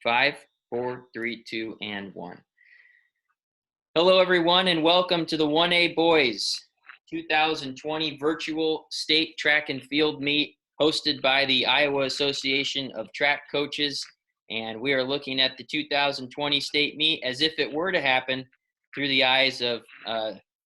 5, 4, 3, 2, and 1. Hello, everyone, and welcome to the 1A Boys 2020 Virtual State Track and Field Meet hosted by the Iowa Association of Track Coaches. And we are looking at the 2020 state meet as if it were to happen through the eyes of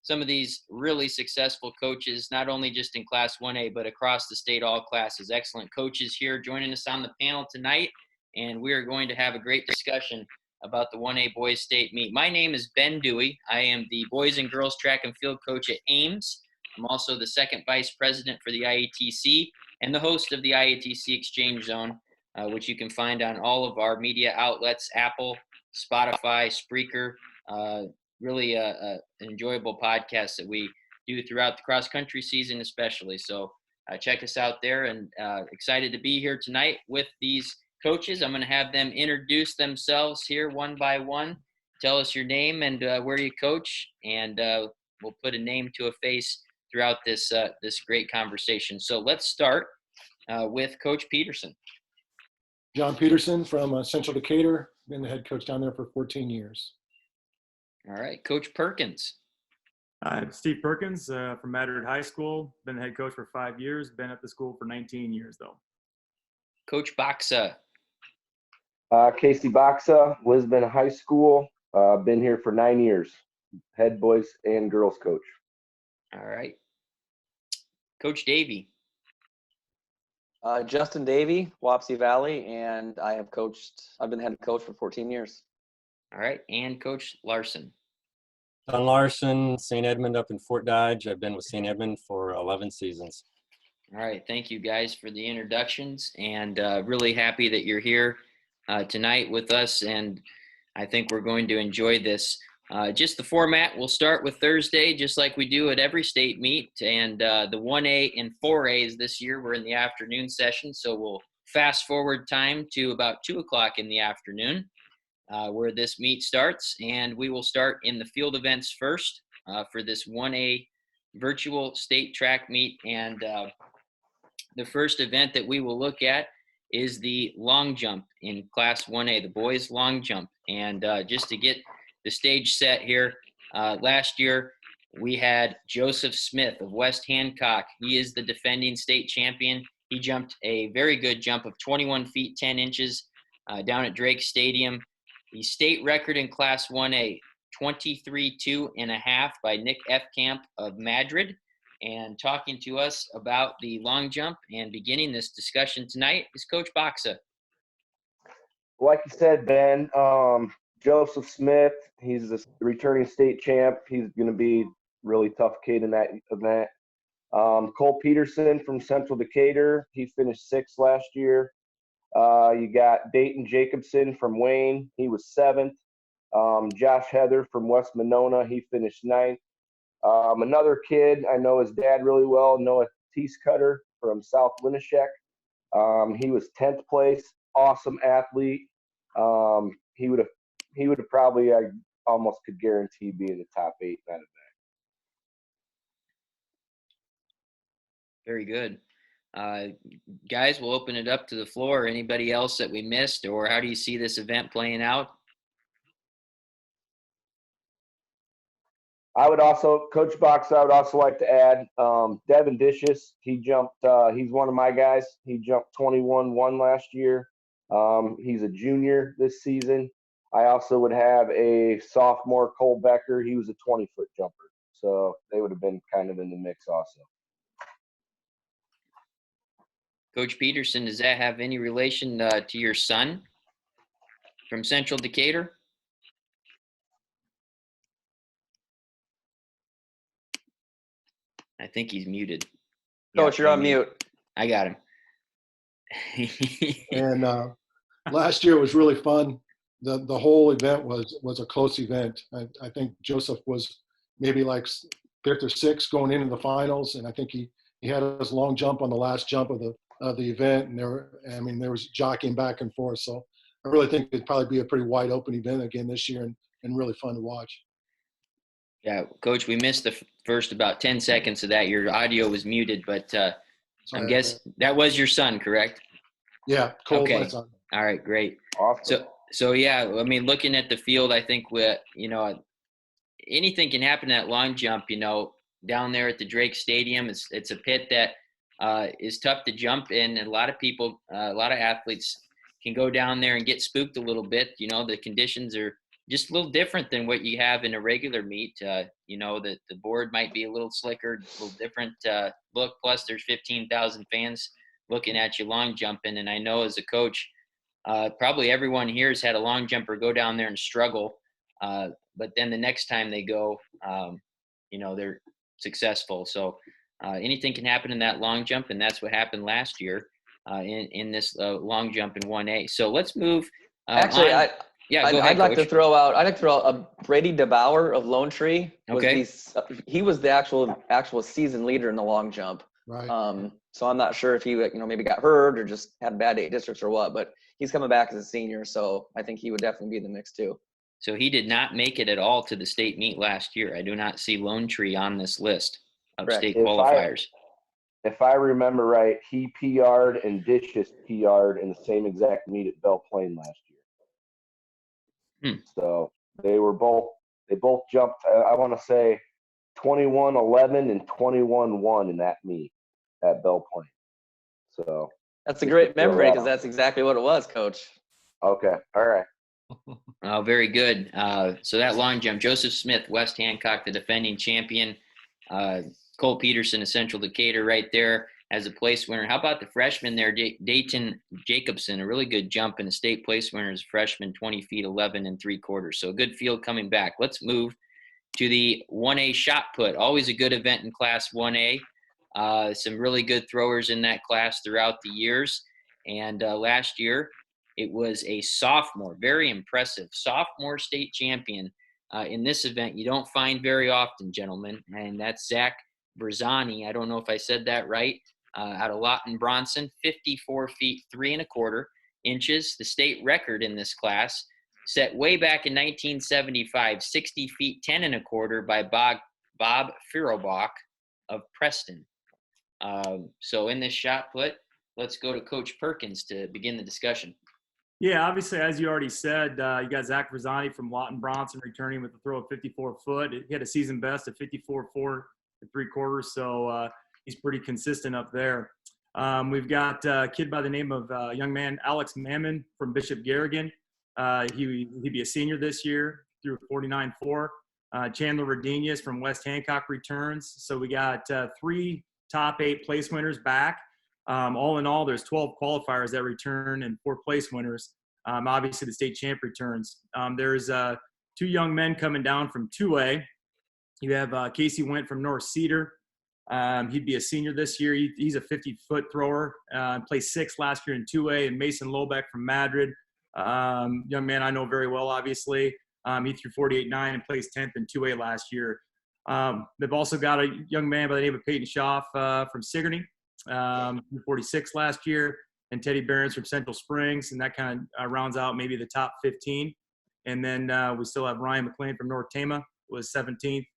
some of these really successful coaches, not only just in Class 1A, but across the state, all classes. Excellent coaches here joining us on the panel tonight, and we are going to have a great discussion about the 1A Boys State Meet. My name is Ben Dewey. I am the boys and girls track and field coach at Ames. I'm also the second vice president for the IATC and the host of the IATC Exchange Zone, which you can find on all of our media outlets, Apple, Spotify, Spreaker, really an enjoyable podcast that we do throughout the cross-country season especially. So check us out there, and excited to be here tonight with these coaches. I'm going to have them introduce themselves here one by one. Tell us your name and where you coach, and we'll put a name to a face throughout this great conversation. So let's start with Coach Peterson. John Peterson from Central Decatur. Been the head coach down there for 14 years. All right, Coach Perkins. I'm Steve Perkins from Madrid High School. Been the head coach for 5 years. Been at the school for 19 years, though. Coach Baxa. Casey Baxa, Lisbon High School. Been here for 9 years. Head boys and girls coach. All right. Coach Davey. Justin Davey, Wapsie Valley, and I've been the head coach for 14 years. All right, and Coach Larson. Don Larson, St. Edmund up in Fort Dodge. I've been with St. Edmund for 11 seasons. All right, thank you guys for the introductions, and really happy that you're here tonight with us, and I think we're going to enjoy this. Just the format, we'll start with Thursday, just like we do at every state meet, and the 1A and 4As this year were in the afternoon session, so we'll fast forward time to about 2 o'clock in the afternoon where this meet starts, and we will start in the field events first for this 1A virtual state track meet, and the first event that we will look at is the long jump in Class 1A, the boys long jump. And just to get the stage set here, last year we had Joseph Smith of West Hancock. He is the defending state champion. He jumped a very good jump of 21 feet 10 inches down at Drake Stadium. The state record in Class 1A, 23.2.5 by Nick Efkamp of Madrid. And talking to us about the long jump and beginning this discussion tonight is Coach Baxa. Like you said, Ben, Joseph Smith, he's the returning state champ. He's going to be really tough kid in that event. Cole Peterson from Central Decatur, he finished 6th last year. You got Dayton Jacobson from Wayne, he was 7th. Josh Heather from West Monona, he finished 9th. Another kid, I know his dad really well, Noah Teescutter from South Winneshek. He was 10th place, awesome athlete. He would have probably, I almost could guarantee, be in the top 8 in that event. Very good. Guys, we'll open it up to the floor. Anybody else that we missed, or how do you see this event playing out? Coach Box, I would also like to add Devin Dishes. He jumped, he's one of my guys. He jumped 21.1 last year. He's a junior this season. I also would have a sophomore, Cole Becker. He was a 20-foot jumper. So they would have been kind of in the mix also. Coach Peterson, does that have any relation to your son from Central Decatur? I think he's muted. Coach, you're on mute. I got him. And last year was really fun. The whole event was a close event. I think Joseph was maybe like 5th or 6th going into the finals, and I think he had his long jump on the last jump of the event, and there was jockeying back and forth. So I really think it'd probably be a pretty wide open event again this year, and really fun to watch. Yeah, Coach, we missed the first about 10 seconds of that. Your audio was muted, but I'm guessing that was your son, correct? Yeah, Cole. Okay. All right, great. Awesome. So yeah, I mean, looking at the field, I think anything can happen at long jump. Down there at the Drake Stadium, it's a pit that is tough to jump in, and a lot of people, a lot of athletes can go down there and get spooked a little bit. The conditions are just a little different than what you have in a regular meet. The board might be a little slicker, a little different look. Plus, there's 15,000 fans looking at you long jumping, and I know as a coach, probably everyone here has had a long jumper go down there and struggle. But then the next time they go, they're successful. So anything can happen in that long jump, and that's what happened last year in this long jump in 1A. So let's move. Actually, on. Yeah, go ahead, I'd like to Coach. throw out. I'd like to throw out Brady DeBauer of Lone Tree. Okay. He was the actual season leader in the long jump. Right. So I'm not sure if he maybe got hurt or just had bad date districts or what. But he's coming back as a senior, so I think he would definitely be in the mix too. So he did not make it at all to the state meet last year. I do not see Lone Tree on this list of Correct. state qualifiers. If I remember right, he PR'd and Dishes PR'd in the same exact meet at Belle Plaine last year. So they both jumped, I want to say 21-11 and 21-1 in that meet at Belle Plaine. So That's a great memory because that's exactly what it was, Coach. okay. All right. Oh, very good. So that long jump, Joseph Smith, West Hancock, the defending champion. Cole Peterson, a Central Decatur right there as a place winner. How about the freshman there, Dayton Jacobson, a really good jump and a state place winner as a freshman, 20 feet, 11 3/4. So a good field coming back. Let's move to the 1A shot put. Always a good event in Class 1A. Some really good throwers in that class throughout the years. And last year, it was a sophomore, very impressive sophomore state champion in this event. You don't find very often, gentlemen, and that's Zach Berzani. I don't know if I said that right. Out of Lawton Bronson, 54 feet 3 1/4 inches. The state record in this class set way back in 1975, 60 feet 10 1/4 by Bob Firobach of Preston. So in this shot put, let's go to Coach Perkins to begin the discussion. Yeah, obviously, as you already said, you got Zach Verzani from Lawton Bronson returning with a throw of 54 foot. He had a season best of 54 4 3/4, so he's pretty consistent up there. We've got a kid by the name of young man Alex Mammon from Bishop Garrigan. He'd be a senior this year, through 49-4. Chandler Rodinius from West Hancock returns. So we got 3 top 8 place winners back. All in all, there's 12 qualifiers that return and 4 place winners. Obviously, the state champ returns. There's 2 young men coming down from 2A. You have Casey Went from North Cedar. He'd be a senior this year. He's a 50-foot thrower. Placed 6th last year in 2A. And Mason Lobeck from Madrid, young man I know very well, obviously. He threw 48.9 and placed 10th in 2A last year. They've also got a young man by the name of Peyton Schaff from Sigourney, 46 last year, and Teddy Behrens from Central Springs, and that kind of rounds out maybe the top 15. And then we still have Ryan McLean from North Tama, was 17th.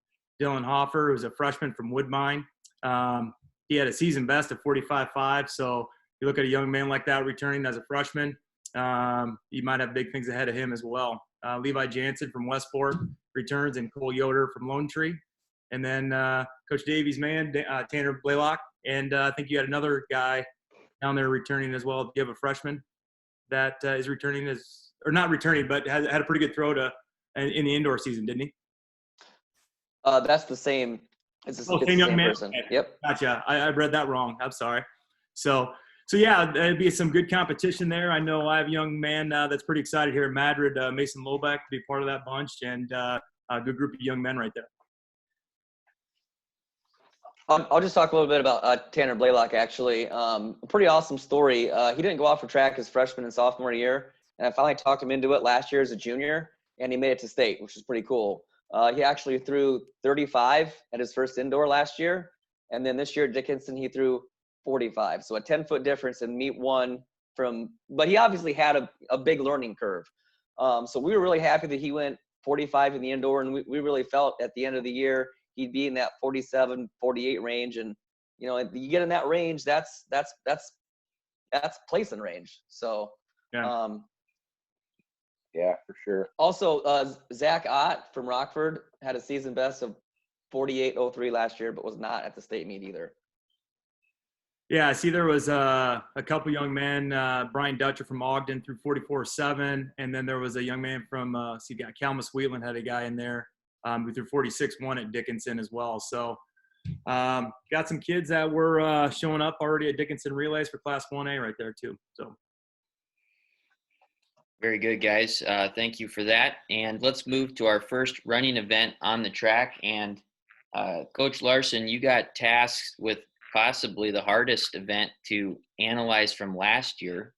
Dylan Hoffer, who's a freshman from Woodbine. He had a season best of 45.5. So you look at a young man like that returning as a freshman, you might have big things ahead of him as well. Levi Jansen from Westport returns, and Cole Yoder from Lone Tree. And then Coach Davies' man, Tanner Blaylock. And I think you had another guy down there returning as well. Do you have a freshman that is returning or not returning, but had a pretty good throw in the indoor season, didn't he? That's the same. It's the same young man. person. Okay. Yep. Gotcha. I read that wrong. I'm sorry. So yeah, there'd be some good competition there. I know I have a young man that's pretty excited here in Madrid, Mason Lobeck, to be part of that bunch, and a good group of young men right there. I'll just talk a little bit about Tanner Blaylock, actually. A pretty awesome story. He didn't go out for track his freshman and sophomore year, and I finally talked him into it last year as a junior, and he made it to state, which is pretty cool. He actually threw 35 at his first indoor last year, and then this year at Dickinson he threw 45. So a 10-foot difference in meet one but he obviously had a big learning curve. So we were really happy that he went 45 in the indoor, and we really felt at the end of the year he'd be in that 47, 48 range. And, you get in that range, that's placing range. So, yeah. Yeah, for sure. Also, Zach Ott from Rockford had a season best of 48.03 last year, but was not at the state meet either. Yeah, I see there was a couple young men, Brian Dutcher from Ogden through 44.7, and then there was a young man from, you got Calmus Wheatland had a guy in there who threw 46.1 at Dickinson as well. So got some kids that were showing up already at Dickinson Relays for Class 1A right there too. So Very good, guys. Thank you for that. And let's move to our first running event on the track. And Coach Larson, you got tasked with possibly the hardest event to analyze from last year.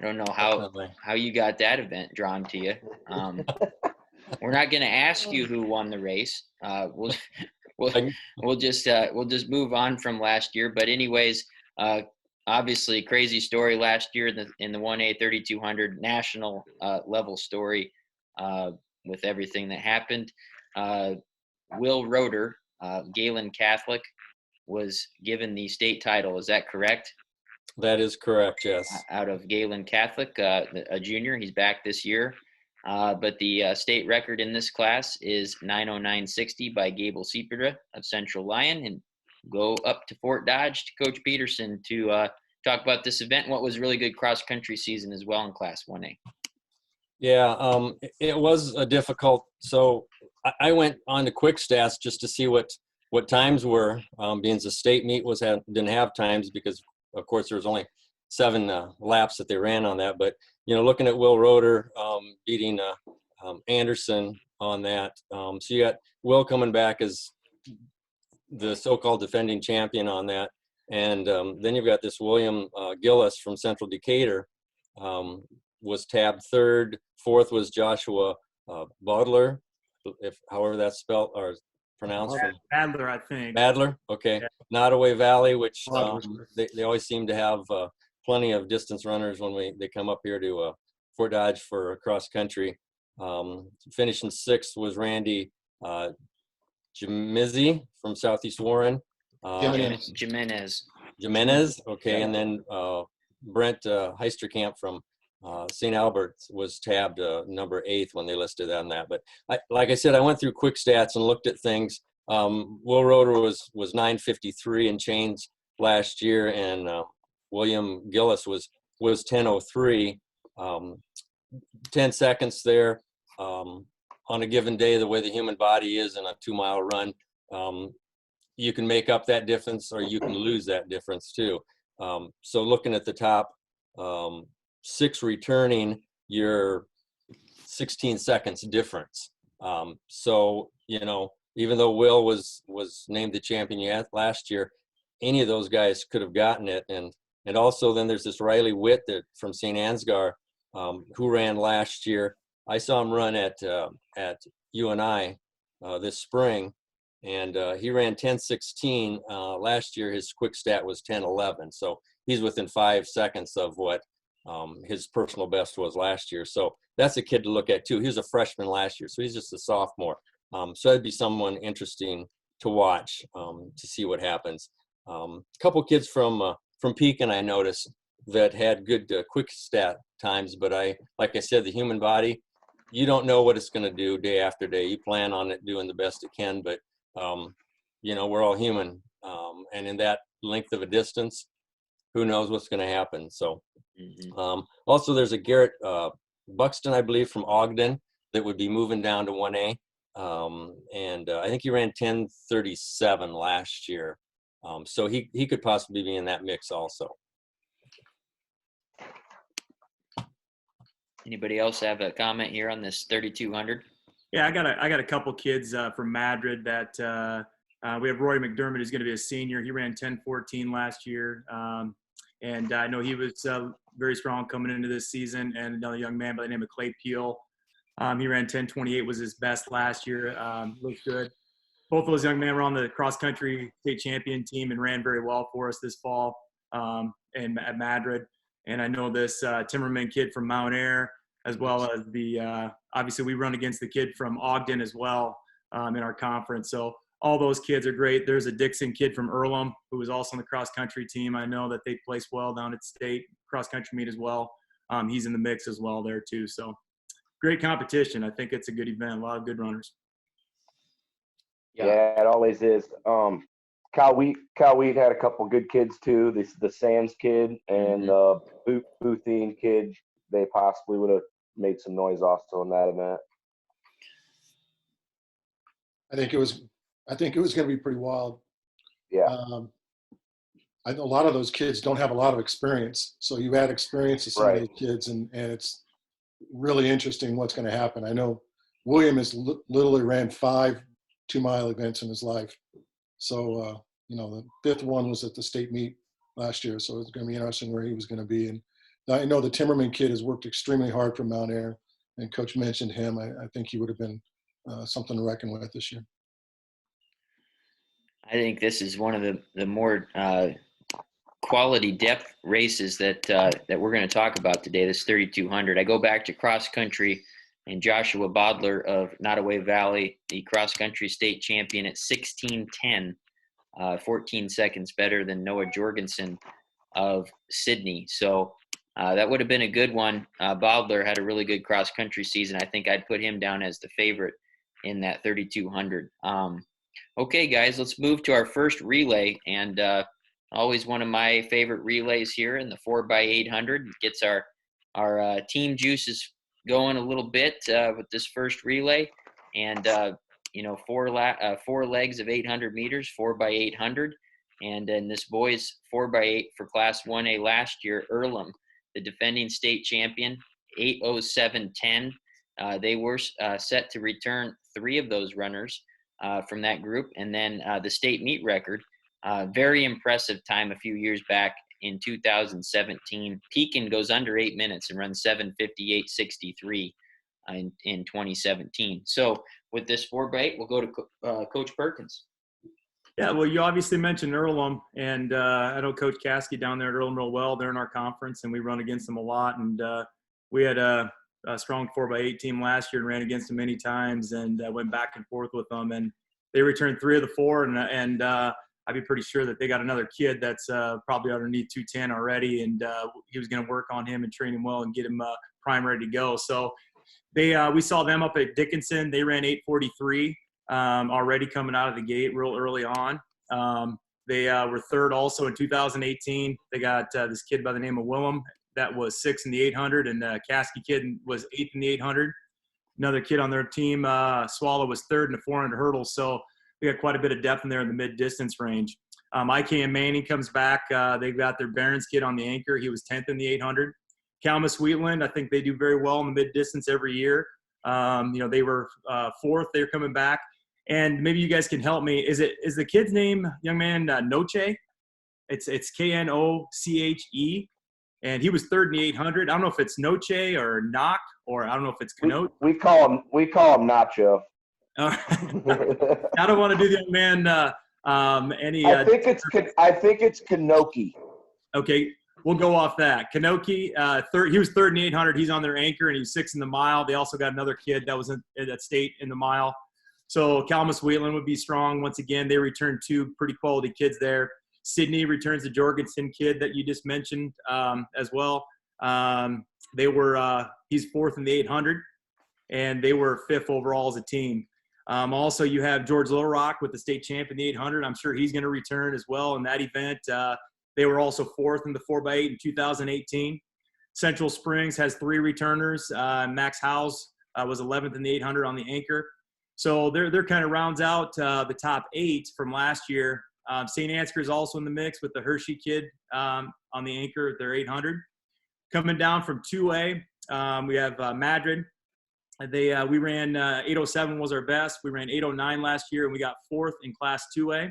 I don't know Definitely. how you got that event drawn to you. We're not going to ask you who won the race. We'll just move on from last year. But anyways, obviously crazy story last year in the 1A 3200 national level story with everything that happened. Will Roeder, Galen Catholic, was given the state title. Is that correct? That is correct, yes. Out of Galen Catholic, a junior. He's back this year. But the state record in this class is 909.60 by Gable Sepeda of Central Lyon. And go up to Fort Dodge to Coach Peterson to talk about this event. What was a really good cross-country season as well in Class 1A. Yeah, it was a difficult. So I went on to Quick Stats just to see what times were, being the state meet didn't have times because, of course, there was only 7 laps that they ran on that. But, looking at Will Roeder beating Anderson on that. So you got Will coming back as the so-called defending champion on that. And then you've got this William Gillis from Central Decatur was tabbed 3rd. 4th was Joshua Bodler, however that's spelled or pronounced. Adler, I think. Adler, okay. Yeah. Nottoway Valley, which they always seem to have plenty of distance runners when they come up here to Fort Dodge for cross country. Finishing 6th was Randy Jamizzi from Southeast Warren. Jimenez, okay. Yeah. And then Brent Heisterkamp from St. Albert was tabbed number 8th when they listed on that. But like I said, I went through Quick Stats and looked at things. Will Roeder was 9:53 and change last year, and William Gillis was 10:03. 10 seconds there on a given day, the way the human body is in a 2-mile run. You can make up that difference or you can lose that difference too. So looking at the top 6 returning, you're 16 seconds difference. So, even though Will was named the champion last year, any of those guys could have gotten it. And also then there's this Riley Witt from St. Ansgar who ran last year. I saw him run at UNI this spring. And he ran 10:16 last year. His quick stat was 10:11. So he's within 5 seconds of what his personal best was last year. So that's a kid to look at too. He was a freshman last year, so he's just a sophomore. So that'd be someone interesting to watch to see what happens. A couple kids from Pekin I noticed that had good quick stat times, but like I said, the human body, you don't know what it's going to do day after day. You plan on it doing the best it can, but we're all human. And in that length of a distance, who knows what's going to happen. So also there's a Garrett Buxton, I believe, from Ogden that would be moving down to 1A. And I think he ran 10:37 last year. So he could possibly be in that mix also. Anybody else have a comment here on this 3200? Yeah, I got a couple kids from Madrid that we have Roy McDermott, who's going to be a senior. He ran 10:14 last year. And I know he was very strong coming into this season. And another young man by the name of Clay Peel. He ran 10:28, was his best last year. Looked good. Both those young men were on the cross-country state champion team and ran very well for us this fall at Madrid. And I know this Timmerman kid from Mount Air, as well as obviously we run against the kid from Ogden as well in our conference. So all those kids are great. There's a Dixon kid from Earlham who was also on the cross-country team. I know that they placed well down at state cross-country meet as well. He's in the mix as well there too. So great competition. I think it's a good event. A lot of good runners. Yeah, it always is. Cal Wheat had a couple good kids too. The Sands kid and Boothine kid. They possibly would have made some noise also in that event. I think it was going to be pretty wild. Yeah. I know a lot of those kids don't have a lot of experience, so you add experience to some of these kids, and it's really interesting what's going to happen. I know William has literally ran 5 2-mile events in his life, so the 5th one was at the state meet last year, so it's going to be interesting where he was going to be. And I know the Timmerman kid has worked extremely hard for Mount Air, and Coach mentioned him. I think he would have been something to reckon with this year. I think this is one of the more quality depth races that we're going to talk about today, this 3,200. I go back to cross country and Joshua Bodler of Nottoway Valley, the cross country state champion at 16:10, 14 seconds better than Noah Jorgensen of Sydney. So that would have been a good one. Bodler had a really good cross country season. I think I'd put him down as the favorite in that 3,200. Okay, guys, let's move to our first relay, and always one of my favorite relays here in the 4x800. Gets our team juices going a little bit with this first relay, and 4 legs of 800 meters, 4x800, and in this boys 4x8 for Class 1A last year, Earlham, the defending state champion, 8:07:10. They were set to return 3 of those runners from that group, and then the state meet record. Very impressive time a few years back in 2017. Pekin goes under 8 minutes and runs 7:58:63 in 2017. So with this 4x8, we'll go to Coach Perkins. Yeah, well, you obviously mentioned Earlham, and I know Coach Caskey down there at Earlham real well. They're in our conference, and we run against them a lot. And we had a strong 4x8 team last year and ran against them many times, and went back and forth with them. And they returned 3 of the 4, and I'd be pretty sure that they got another kid that's probably underneath 210 already, and he was going to work on him and train him well and get him prime ready to go. So we saw them up at Dickinson. They ran 8:43 already coming out of the gate real early on. They were 3rd also in 2018. They got this kid by the name of Willem that was 6th in the 800, and the Caskey kid was 8th in the 800. Another kid on their team, Swallow, was 3rd in the 400 hurdles. So we got quite a bit of depth in there in the mid-distance range. IKM Manning comes back. They've got their Barons kid on the anchor. He was 10th in the 800. Kalmus Wheatland, I think they do very well in the mid-distance every year. They were 4th. They're coming back. And maybe you guys can help me. Is the kid's name, young man, Noche? It's Knoche. And he was 3rd in the 800. I don't know if it's Noche or Knock, or I don't know if it's Knoche. We call him Nacho. I don't want to do the young man any. I think it's Kanoki. Okay, we'll go off that. Kanoki, he was 3rd in the 800. He's on their anchor, and he's 6th in the mile. They also got another kid that was at state in the mile. So Kalmus Wheatland would be strong. Once again, they returned 2 pretty quality kids there. Sydney returns the Jorgensen kid that you just mentioned as well. He's 4th in the 800, and they were 5th overall as a team. Also, you have George Little Rock with the state champ in the 800. I'm sure he's going to return as well in that event. They were also 4th in the 4x8 in 2018. Central Springs has 3 returners. Max Howes was 11th in the 800 on the anchor. So they're kind of rounds out the top 8 from last year. St. Ansgar is also in the mix with the Hershey kid on the anchor at their 800. Coming down from 2A, we have Madrid. We ran 8:07 was our best. We ran 8:09 last year, and we got 4th in Class 2A.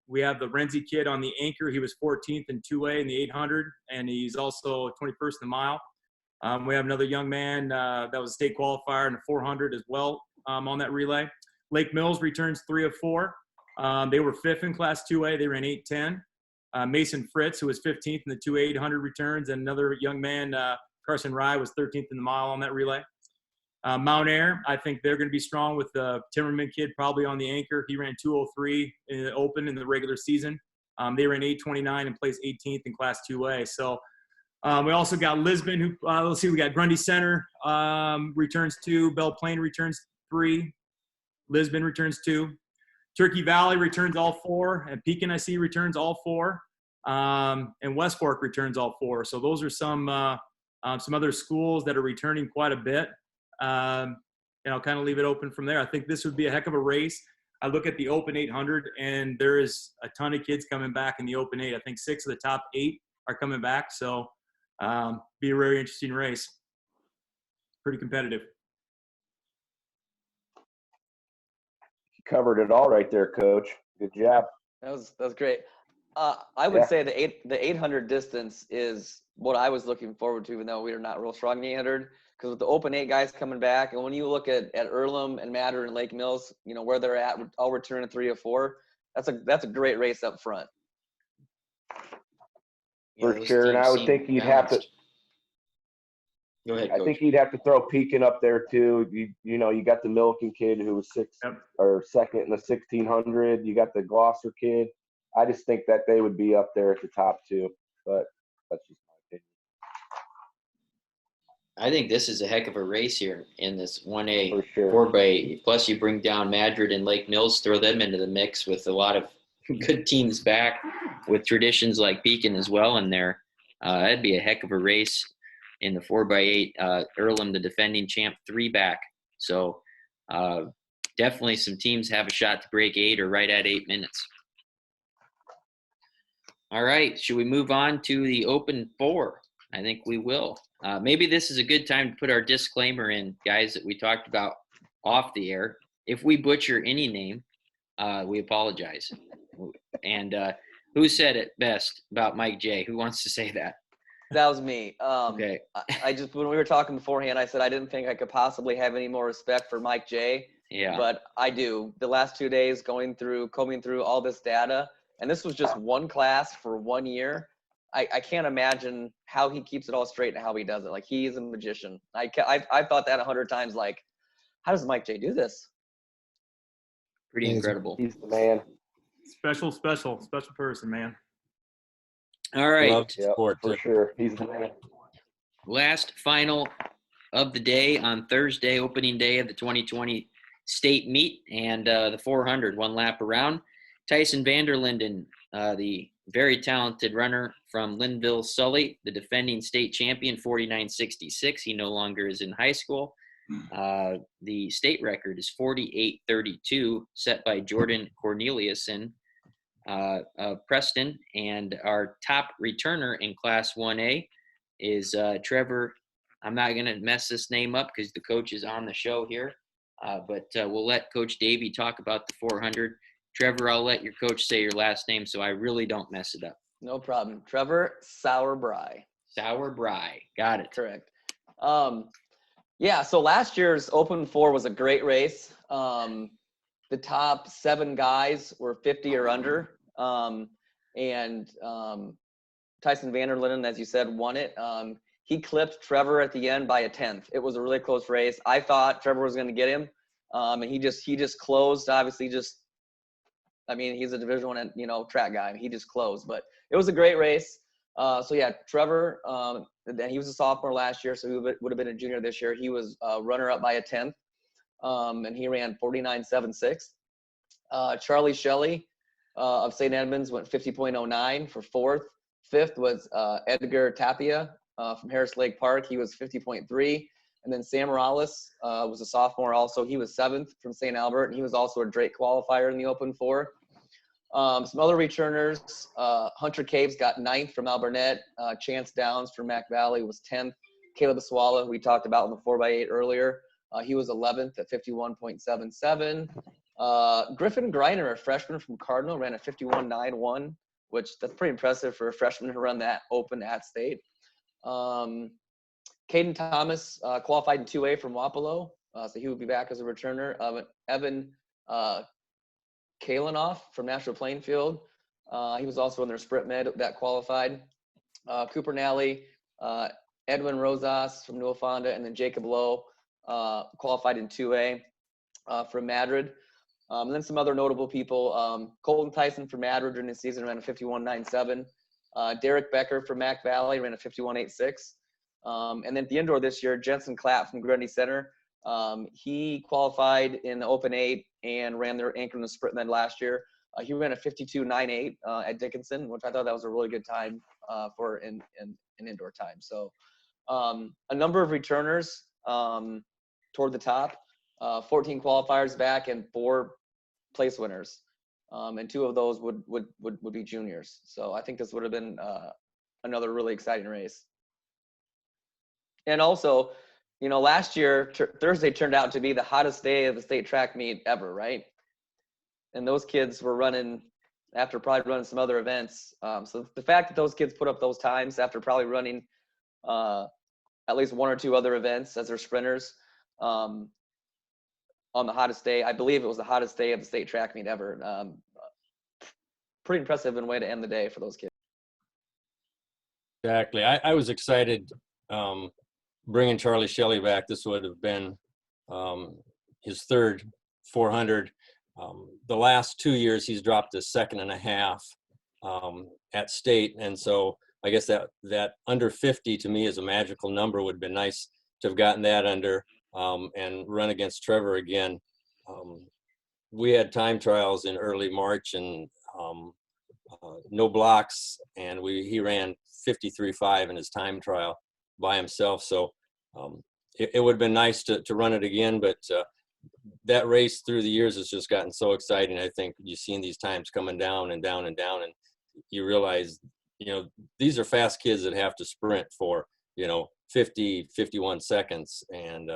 We have the Renzi kid on the anchor. He was 14th in 2A in the 800, and he's also 21st in the mile. We have another young man that was a state qualifier in the 400 as well on that relay. Lake Mills returns 3 of 4. They were 5th in Class 2A. They ran 8:10. Mason Fritz, who was 15th in the 2A 800 returns, and another young man, Carson Rye, was 13th in the mile on that relay. Mount Air, I think they're going to be strong with the Timmerman kid probably on the anchor. He ran 2:03 in the open in the regular season. They ran 8:29 and placed 18th in Class 2A. So We also got Lisbon, who, let's see, we got Grundy Center returns 2, Belle Plaine returns 3, Lisbon returns 2, Turkey Valley returns all 4, and Pekin, I see, returns all 4, and West Fork returns all 4. So those are some other schools that are returning quite a bit. And I'll kind of leave it open from there. I think this would be a heck of a race. I look at the Open 800, and there is a ton of kids coming back in the Open 8. I think 6 of the top 8 are coming back. So be a very interesting race. Pretty competitive. You covered it all right there, Coach. Good job. That was great. I would Yeah. say the 800 distance is what I was looking forward to, even though we are not real strong in the 800. Because with the Open 8 guys coming back, and when you look at Earlham and Matter and Lake Mills, you know where they're at, all returning 3 or 4. That's a great race up front. For those sure, and teams I would seem think you'd have to. balanced. Go ahead, I Coach. think you'd have to throw Pekin up there too. You got the Milliken kid who was 6th Yep. or 2nd in the 1600. You got the Gloucester kid. I just think that they would be up there at the top 2, but that's just my opinion. I think this is a heck of a race here in this 1A For sure. 4x8. Plus, you bring down Madrid and Lake Mills, throw them into the mix with a lot of good teams back with traditions like Pekin as well in there. That'd be a heck of a race in the 4x8. Earlham, the defending champ, 3 back. So definitely some teams have a shot to break 8 or right at 8 minutes. All right, should we move on to the Open 4? I think we will. Maybe this is a good time to put our disclaimer in, guys, that we talked about off the air. If we butcher any name, we apologize. And who said it best about Mike J? Who wants to say that? That was me. Okay. I just, when we were talking beforehand, I said I didn't think I could possibly have any more respect for Mike J. Yeah. But I do. The last 2 days combing through all this data, and this was just one class for 1 year. I can't imagine how he keeps it all straight and how he does it. Like, he's a magician. I've thought that 100 times. Like, how does Mike J do this? Pretty incredible. He's the man. Special person, man. All right. Love Yep, sport, for too. sure. He's the man. Last final of the day on Thursday, opening day of the 2020 state meet, and the 400, 1 lap around. Tyson Vanderlinden, the very talented runner from Linville, Sully, the defending state champion, 49.66. He no longer is in high school. The state record is 48.32, set by Jordan Corneliuson of Preston. And our top returner in Class 1A is Trevor. I'm not going to mess this name up because the coach is on the show here, but we'll let Coach Davey talk about the 400. Trevor, I'll let your coach say your last name so I really don't mess it up. No problem. Trevor Sauerbry. Sauerbry. Got it. Correct. Yeah, so last year's Open 4 was a great race. The top 7 guys were 50 or under. And Tyson Vanderlinden, as you said, won it. He clipped Trevor at the end by a 10th. It was a really close race. I thought Trevor was going to get him. And he just closed, obviously he's a Division I, track guy. He just closed, but it was a great race. So yeah, Trevor, he was a sophomore last year, so he would have been a junior this year. He was runner up by a 10th, and he ran 49.76. Charlie Shelley of St. Edmunds went 50.09 for 4th. 5th was Edgar Tapia from Harris Lake Park. He was 50.3. And then Sam Morales was a sophomore also. He was 7th from St. Albert, and he was also a Drake qualifier in the Open 4. Some other returners, Hunter Caves got 9th from Alburnett. Chance Downs from Mac Valley was 10th. Caleb Aswala, who we talked about in the 4x8 earlier, he was 11th at 51.77. Griffin Greiner, a freshman from Cardinal, ran a 51.91, which that's pretty impressive for a freshman to run that open at state. Caden Thomas qualified in 2A from Wapello, so he would be back as a returner. Evan Kalinoff from National Plainfield, he was also in their sprint med that qualified. Cooper Nally, Edwin Rosas from New Fonda, and then Jacob Lowe qualified in 2A from Madrid. And then some other notable people. Colton Tyson from Madrid during the season ran a 51.97. Derek Becker from Mac Valley ran a 51.86. And then at the indoor this year, Jensen Clapp from Grundy Center. He qualified in the Open 8 and ran their anchor in the sprint event last year. He ran a 52.98 at Dickinson, which I thought that was a really good time for an indoor time. So a number of returners toward the top, 14 qualifiers back, and 4 place winners. And 2 of those would be juniors. So I think this would have been another really exciting race. And also, you know, last year, Thursday turned out to be the hottest day of the state track meet ever, right? And those kids were running after probably running some other events. So the fact that those kids put up those times after probably running at least 1 or 2 other events as their sprinters on the hottest day, I believe it was the hottest day of the state track meet ever. Pretty impressive and way to end the day for those kids. Exactly. I was excited bringing Charlie Shelley back. This would have been his 3rd 400. The last 2 years, he's dropped to 2nd and a half at state. And so I guess that under 50 to me is a magical number. Would have been nice to have gotten that under and run against Trevor again. We had time trials in early March and no blocks, and he ran 53.5 in his time trial by himself. So it would have been nice to run it again, but that race through the years has just gotten so exciting. I think you've seen these times coming down and down and down, and you realize, you know, these are fast kids that have to sprint for, you know, 50, 51 seconds, and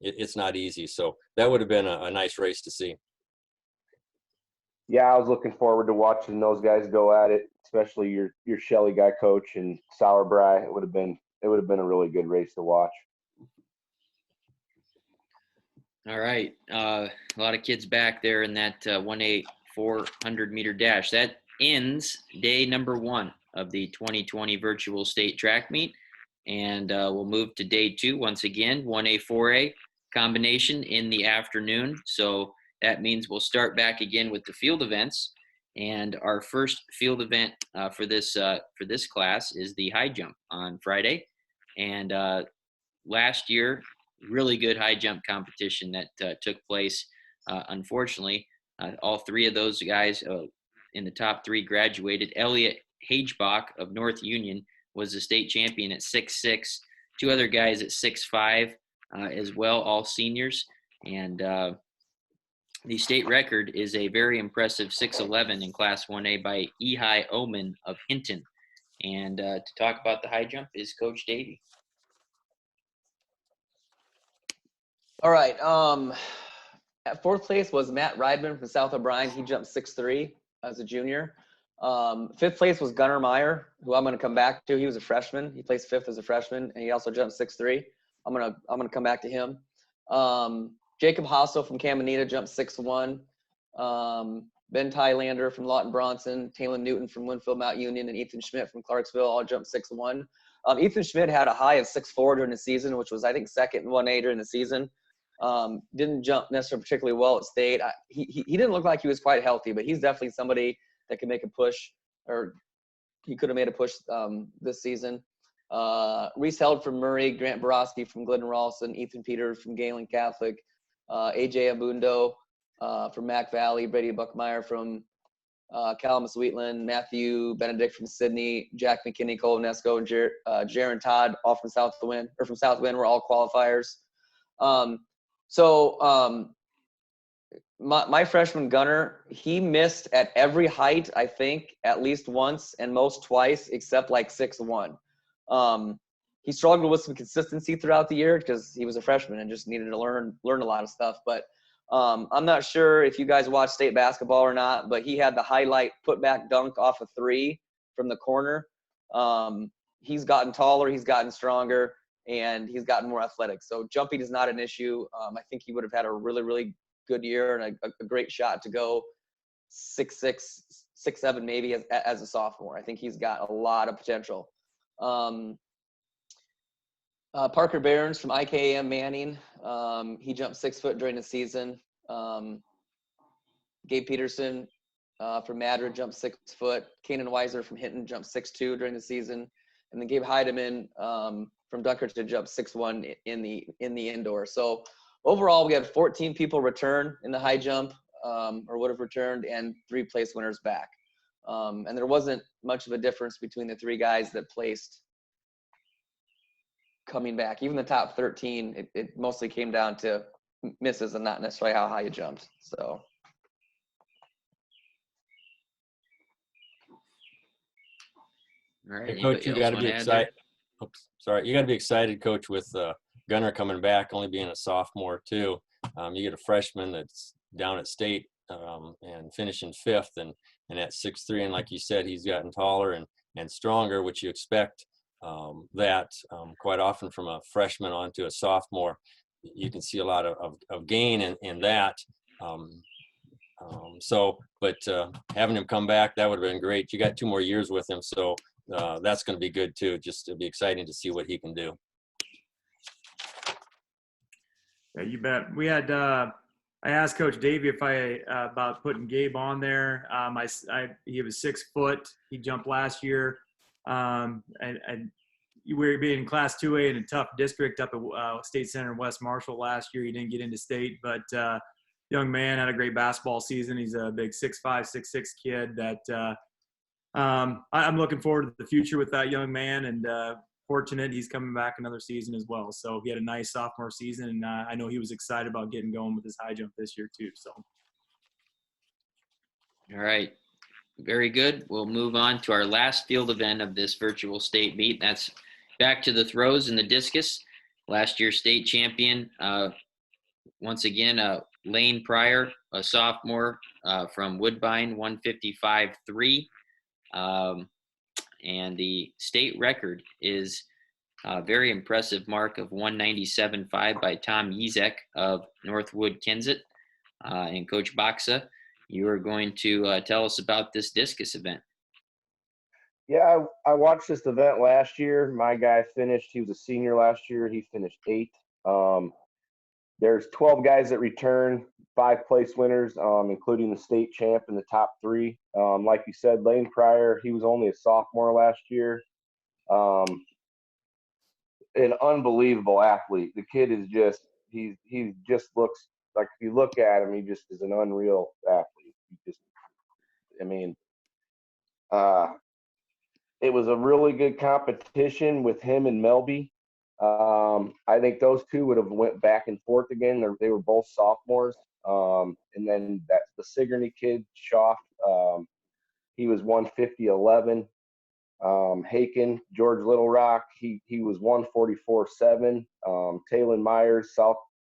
it's not easy. So that would have been a nice race to see. Yeah, I was looking forward to watching those guys go at it, especially your Shelley guy coach and Sauerbry. It would have been a really good race to watch. All right. A lot of kids back there in that 1A 400 meter dash. That ends day number 1 of the 2020 virtual state track meet. And we'll move to day 2 once again, 1A 4A combination in the afternoon. So that means we'll start back again with the field events. And our first field event for this class is the high jump on Friday. And last year, really good high jump competition that took place. Unfortunately, all 3 of those guys in the top 3 graduated. Elliot Hagebach of North Union was the state champion at 6'6". 2 other guys at 6'5" as well, all seniors. And the state record is a very impressive 6'11" in Class 1A by Ehi Oman of Hinton. And to talk about the high jump is Coach Davey. All right. At 4th place was Matt Reidman from South O'Brien. He jumped 6'3" as a junior. 5th place was Gunnar Meyer, who I'm going to come back to. He was a freshman. He placed 5th as a freshman, and he also jumped 6'3". I'm gonna come back to him. Jacob Hassel from Caminita jumped 6'1". Ben Tylander from Lawton Bronson, Taylor Newton from Winfield Mount Union, and Ethan Schmidt from Clarksville all jumped 6'1". Ethan Schmidt had a high of 6'4" during the season, which was, I think, 2nd in 1A during the season. Didn't jump necessarily particularly well at state. He didn't look like he was quite healthy, but he's definitely somebody that can make a push, or he could have made a push this season. Reese Held from Murray, Grant Borowski from Glidden Ralston, Ethan Peters from Galen Catholic, AJ Abundo from Mac Valley, Brady Buckmeyer from Calamus Wheatland, Matthew Benedict from Sydney, Jack McKinney, Cole Nesco, and Jaron Todd, all from Southwind, were all qualifiers. My freshman Gunner, he missed at every height, I think, at least once, and most twice, except like 6'1". He struggled with some consistency throughout the year because he was a freshman and just needed to learn a lot of stuff. But I'm not sure if you guys watch state basketball or not, but he had the highlight putback dunk off a 3 from the corner. He's gotten taller, he's gotten stronger, and he's gotten more athletic. So jumping is not an issue. I think he would have had a really, really good year and a great shot to go 6'6", 6'7", maybe as a sophomore. I think he's got a lot of potential. Parker Behrens from IKM Manning. He jumped 6 foot during the season. Gabe Peterson from Madrid jumped 6 foot. Kanan Weiser from Hinton jumped 6'2" during the season. And then Gabe Heidemann from Dunkerton jumped 6'1" in the indoor. So overall, we had 14 people return in the high jump, or would have returned, and 3 place winners back. And there wasn't much of a difference between the 3 guys that placed coming back. Even the top 13, it mostly came down to misses and not necessarily how high you jumped. So. All right. Hey, Coach, anybody you else got to wanna be add there? excited. Oops, sorry, you got to be excited, Coach, with Gunner coming back, only being a sophomore too. You get a freshman that's down at state and finishing 5th, and at 6'3", and like you said, he's gotten taller and stronger, which you expect that quite often from a freshman onto a sophomore. You can see a lot of gain in that. But having him come back, that would have been great. You got 2 more years with him, so that's going to be good too. Just it'll be exciting to see what he can do. Yeah, you bet. We had I asked Coach Davey if about putting Gabe on there. He was 6 foot. He jumped last year, and we were being in Class 2A in a tough district up at State Center in West Marshall last year. He didn't get into state, but young man had a great basketball season. He's a big 6'5", 6'6" kid that I'm looking forward to the future with that young man, and fortunate he's coming back another season as well. So he had a nice sophomore season, and I know he was excited about getting going with his high jump this year too. So. All right. Very good. We'll move on to our last field event of this virtual state meet. That's back to the throws and the discus. Last year's state champion, once again, Lane Pryor, a sophomore from Woodbine, 155.3. And the state record is a very impressive mark of 197.5 by Tom Yezek of Northwood, Kensett. And Coach Baxa, you are going to tell us about this discus event. Yeah, I watched this event last year. My guy finished. He was a senior last year. He finished 8th. There's 12 guys that return, 5 place winners, including the state champ in the top 3. Like you said, Lane Pryor, he was only a sophomore last year. An unbelievable athlete. The kid is just, he just looks like, if you look at him, he just is an unreal athlete. It was a really good competition with him and Melby. I think those 2 would have went back and forth again. They were both sophomores. And then that's the Sigourney kid, Schaff. He was 150.11. Haken, George Little Rock, he was 144.7. Talon Myers,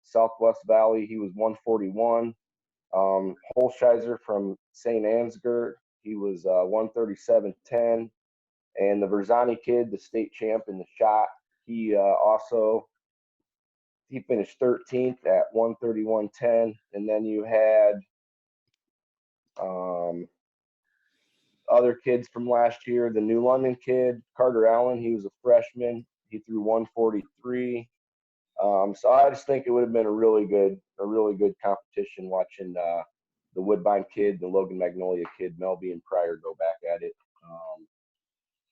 Southwest Valley, he was 141. Holsheiser from St. Ansgar, he was 137.10. And the Verzani kid, the state champ in the shot, he finished 13th at 131.10. And then you had other kids from last year, the New London kid, Carter Allen, he was a freshman. He threw 143. So I just think it would have been a really good competition watching the Woodbine kid, the Logan Magnolia kid, Melby and Pryor go back at it.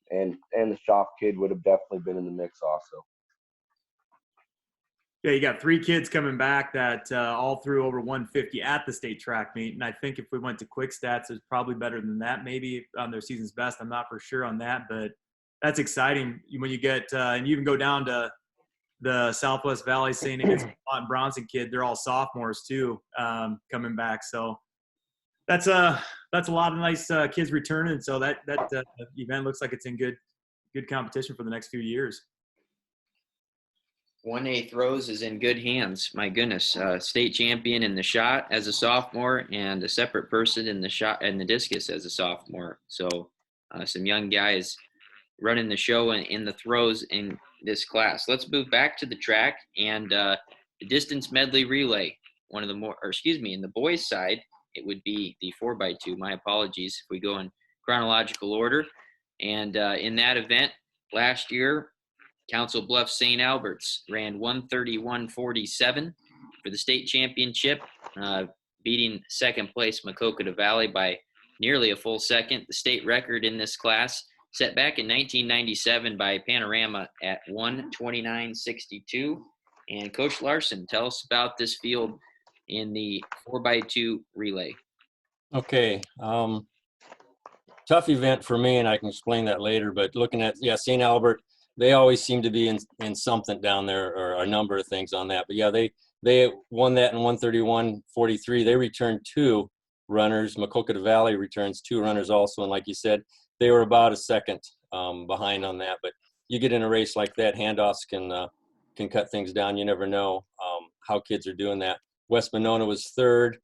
And the Schaff kid would have definitely been in the mix also. Yeah, you got 3 kids coming back that all threw over 150 at the state track meet. And I think if we went to quick stats, it's probably better than that, maybe on their season's best. I'm not for sure on that, but that's exciting when you get and you even go down to the Southwest Valley, St. Anne's and Bronson kid. They're all sophomores too, coming back. So that's a lot of nice kids returning. So that event looks like it's in good competition for the next few years. 1A throws is in good hands. My goodness, state champion in the shot as a sophomore, and a separate person in the shot and the discus as a sophomore. So some young guys running the show in the throws in this class. Let's move back to the track and the distance medley relay. In the boys' side, it would be the 4x2. My apologies if we go in chronological order. And in that event last year, Council Bluffs St. Albert's ran 131.47 for the state championship, beating second place Maquoketa Valley by nearly a full second. The state record in this class set back in 1997 by Panorama at 1:29.62. And Coach Larson, tell us about this field in the 4x2 relay. Okay. Tough event for me, and I can explain that later. But looking at, St. Albert, they always seem to be in something down there, or a number of things on that. But yeah, they won that in 1:31.43. They returned 2 runners. Maquoketa Valley returns 2 runners also, and like you said, they were about a second behind on that. But you get in a race like that, handoffs can cut things down. You never know how kids are doing that. West Monona was 3rd.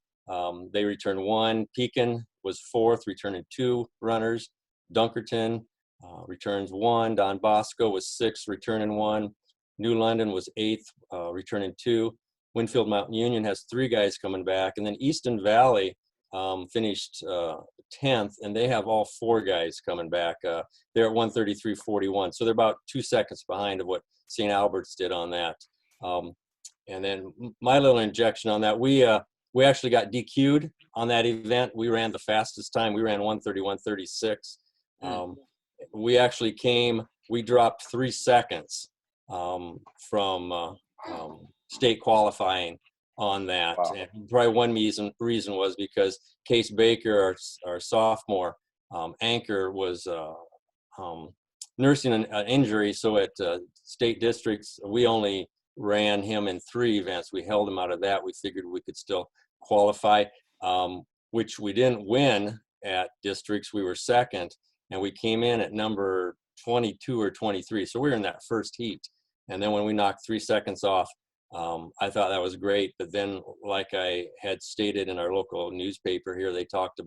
They returned 1. Pekin was 4th, returning 2 runners. Dunkerton returns 1. Don Bosco was 6th, returning 1. New London was 8th, returning 2. Winfield Mountain Union has 3 guys coming back. And then Easton Valley finished 10th, and they have all 4 guys coming back. They're at 1:33.41. So they're about 2 seconds behind of what St. Albert's did on that. And then my little injection on that, we actually got DQ'd on that event. We ran the fastest time. We ran 1:31.36. We actually we dropped 3 seconds from state qualifying on that. Wow. And probably one reason was because Case Baker, our sophomore anchor, was nursing an injury. So at state districts, we only ran him in 3 events. We held him out of that. We figured we could still qualify, which we didn't win at districts. We were 2nd, and we came in at number 22 or 23. So we were in that first heat. And then when we knocked 3 seconds off, I thought that was great. But then, like I had stated in our local newspaper here, they talked to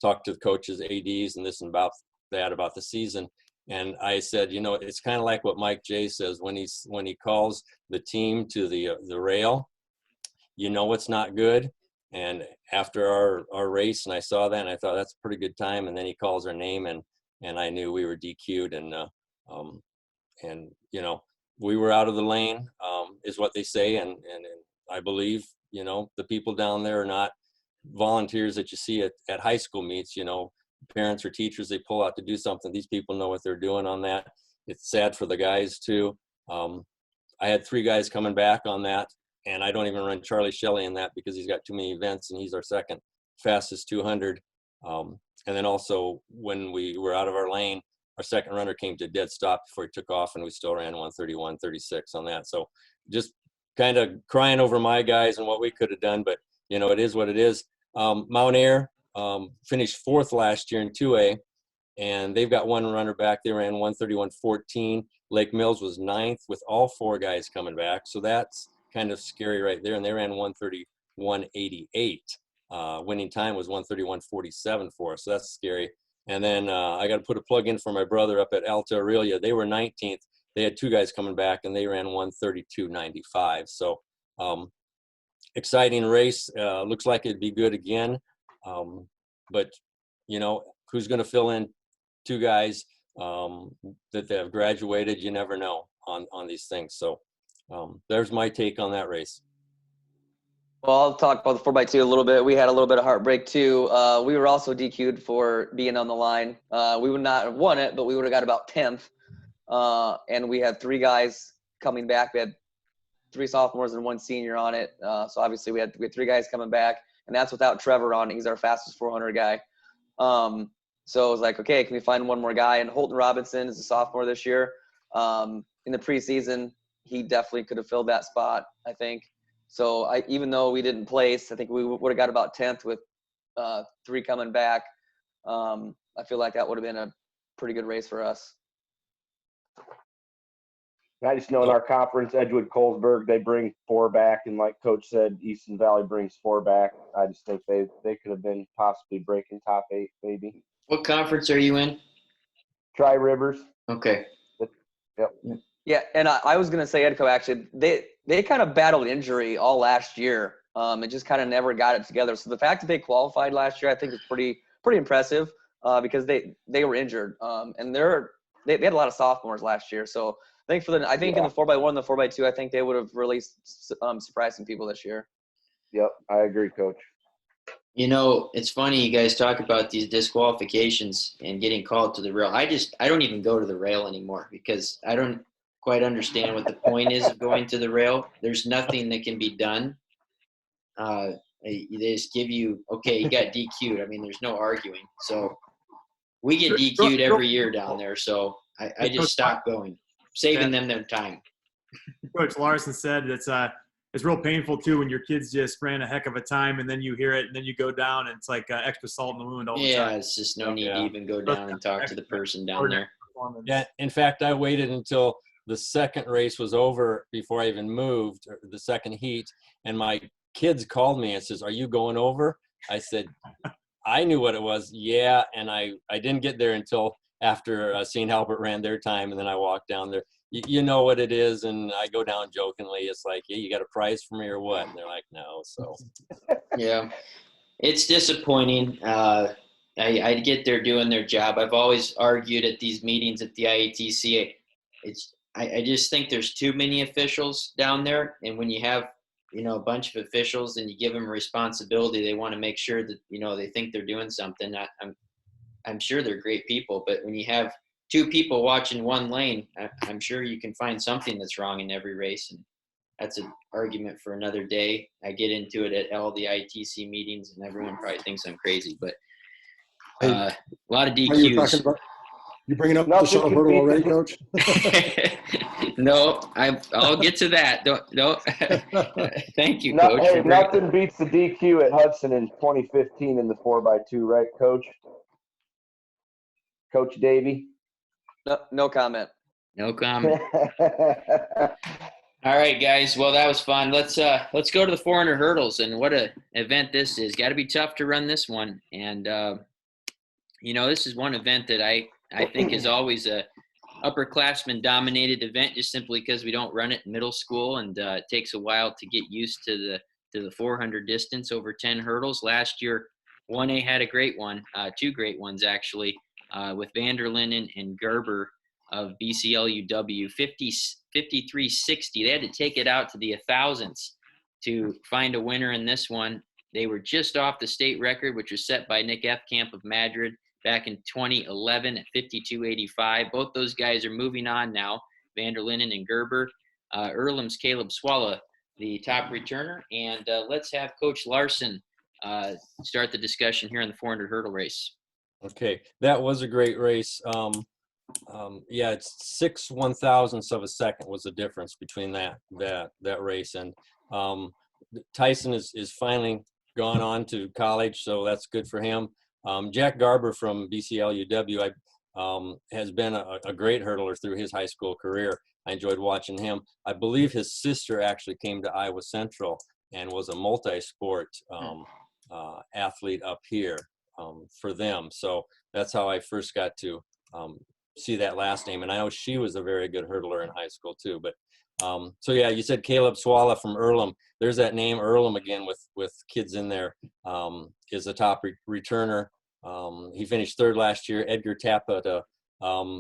the coaches, ADs, and this and about the season. And I said, it's kind of like what Mike J says when he calls the team to the rail, it's not good. And after our race, and I saw that, and I thought that's a pretty good time. And then he calls our name, and I knew we were DQ'd, and we were out of the lane, is what they say. And I believe, the people down there are not volunteers that you see at high school meets, parents or teachers, they pull out to do something. These people know what they're doing on that. It's sad for the guys too. I had 3 guys coming back on that, and I don't even run Charlie Shelley in that because he's got too many events, and he's our 2nd fastest 200. And then also when we were out of our lane, our 2nd runner came to a dead stop before he took off, and we still ran 1:31.36 on that. So just kind of crying over my guys and what we could have done, but it is what it is. Mount Air finished 4th last year in 2A, and they've got 1 runner back. They ran 1:31.14. Lake Mills was 9th with all 4 guys coming back. So that's kind of scary right there. And they ran 1:31.88. Winning time was 1:31.47 for us. So that's scary. And then I got to put a plug in for my brother up at Alta Aurelia. They were 19th. They had 2 guys coming back, and they ran 1:32.95. So exciting race. Looks like it'd be good again. But who's going to fill in 2 guys that have graduated? You never know on these things. So there's my take on that race. Well, I'll talk about the 4x2 a little bit. We had a little bit of heartbreak too. We were also DQ'd for being on the line. We would not have won it, but we would have got about 10th. And we had 3 guys coming back. We had 3 sophomores and 1 senior on it. So obviously we had 3 guys coming back, and that's without Trevor on it. He's our fastest 400 guy. So I was like, okay, can we find 1 more guy? And Holton Robinson is a sophomore this year. In the preseason, he definitely could have filled that spot, I think. So even though we didn't place, I think we would have got about 10th with 3 coming back. I feel like that would have been a pretty good race for us. I just know in our conference, Edgewood, Colesburg, they bring 4 back, and like Coach said, Easton Valley brings 4 back. I just think they could have been possibly breaking top 8, maybe. What conference are you in? Tri Rivers. Okay. Yep. Yeah, and I was gonna say, Edco, actually, they kind of battled injury all last year. It just kind of never got it together. So the fact that they qualified last year, I think, is pretty impressive because they were injured. And they had a lot of sophomores last year. So I think in the 4x1 and the 4x2, I think they would have really surprised some people this year. Yep, I agree, Coach. You know, it's funny you guys talk about these disqualifications and getting called to the rail. I don't even go to the rail anymore because I don't quite understand what the point is of going to the rail. There's nothing that can be done. They just give you, okay, you got DQ'd. I mean, there's no arguing. So we get DQ'd every year down there. So I just stopped going, saving them their time. Coach Larson said it's real painful too when your kids just ran a heck of a time and then you hear it and then you go down and it's like extra salt in the wound all the Yeah, time. it's just no need to even go down and talk to the person down there. Yeah, in fact, I waited until the second race was over before I even moved, or the second heat, and my kids called me and says, "Are you going over?" I said, I knew what it was. Yeah, and I didn't get there until after St. Albert ran their time, and then I walked down there. You know what it is, and I go down jokingly. It's like, "Yeah, you got a prize for me or what?" And they're like, "No." So Yeah, it's disappointing. I get they're doing their job. I've always argued at these meetings at the IATC. I just think there's too many officials down there, and when you have a bunch of officials and you give them a responsibility, they want to make sure that they think they're doing something. I'm sure they're great people, but when you have two people watching one lane, I'm sure you can find something that's wrong in every race, and that's an argument for another day. I get into it at all the ITC meetings, and everyone probably thinks I'm crazy, but a lot of DQs. You bringing up the shuttle hurdle already, Coach? No, I'll get to that. No, thank you, Coach. Hey, nothing beats the DQ at Hudson in 2015 in the 4x2, right, Coach? Coach Davey? No comment. No comment. All right, guys. Well, that was fun. Let's go to the 400 hurdles, and what a event this is. Got to be tough to run this one, and this is one event that I think is always a upperclassman dominated event, just simply because we don't run it in middle school, and it takes a while to get used to the 400 distance over 10 hurdles. Last year, 1A had a great one, two great ones actually, with Vanderlinden and Gerber of BCLUW, 53.60. They had to take it out to the 1,000s to find a winner in this one. They were just off the state record, which was set by Nick Efkamp of Madrid back in 2011 at 52.85. Both those guys are moving on now, Vanderlinden and Gerber. Earlham's Caleb Swalla, the top returner. And let's have Coach Larson start the discussion here on the 400 hurdle race. okay, that was a great race. Yeah, it's 6 1,000ths of a second was the difference between that race, and Tyson is finally gone on to college, so that's good for him. Jack Garber from BCLUW has been a great hurdler through his high school career. I enjoyed watching him. I believe his sister actually came to Iowa Central and was a multi-sport athlete up here for them. So that's how I first got to see that last name. And I know she was a very good hurdler in high school too. But so yeah, you said Caleb Swalla from Earlham. There's that name Earlham again with kids in there, is a top returner. He finished third last year. Edgar Tappa to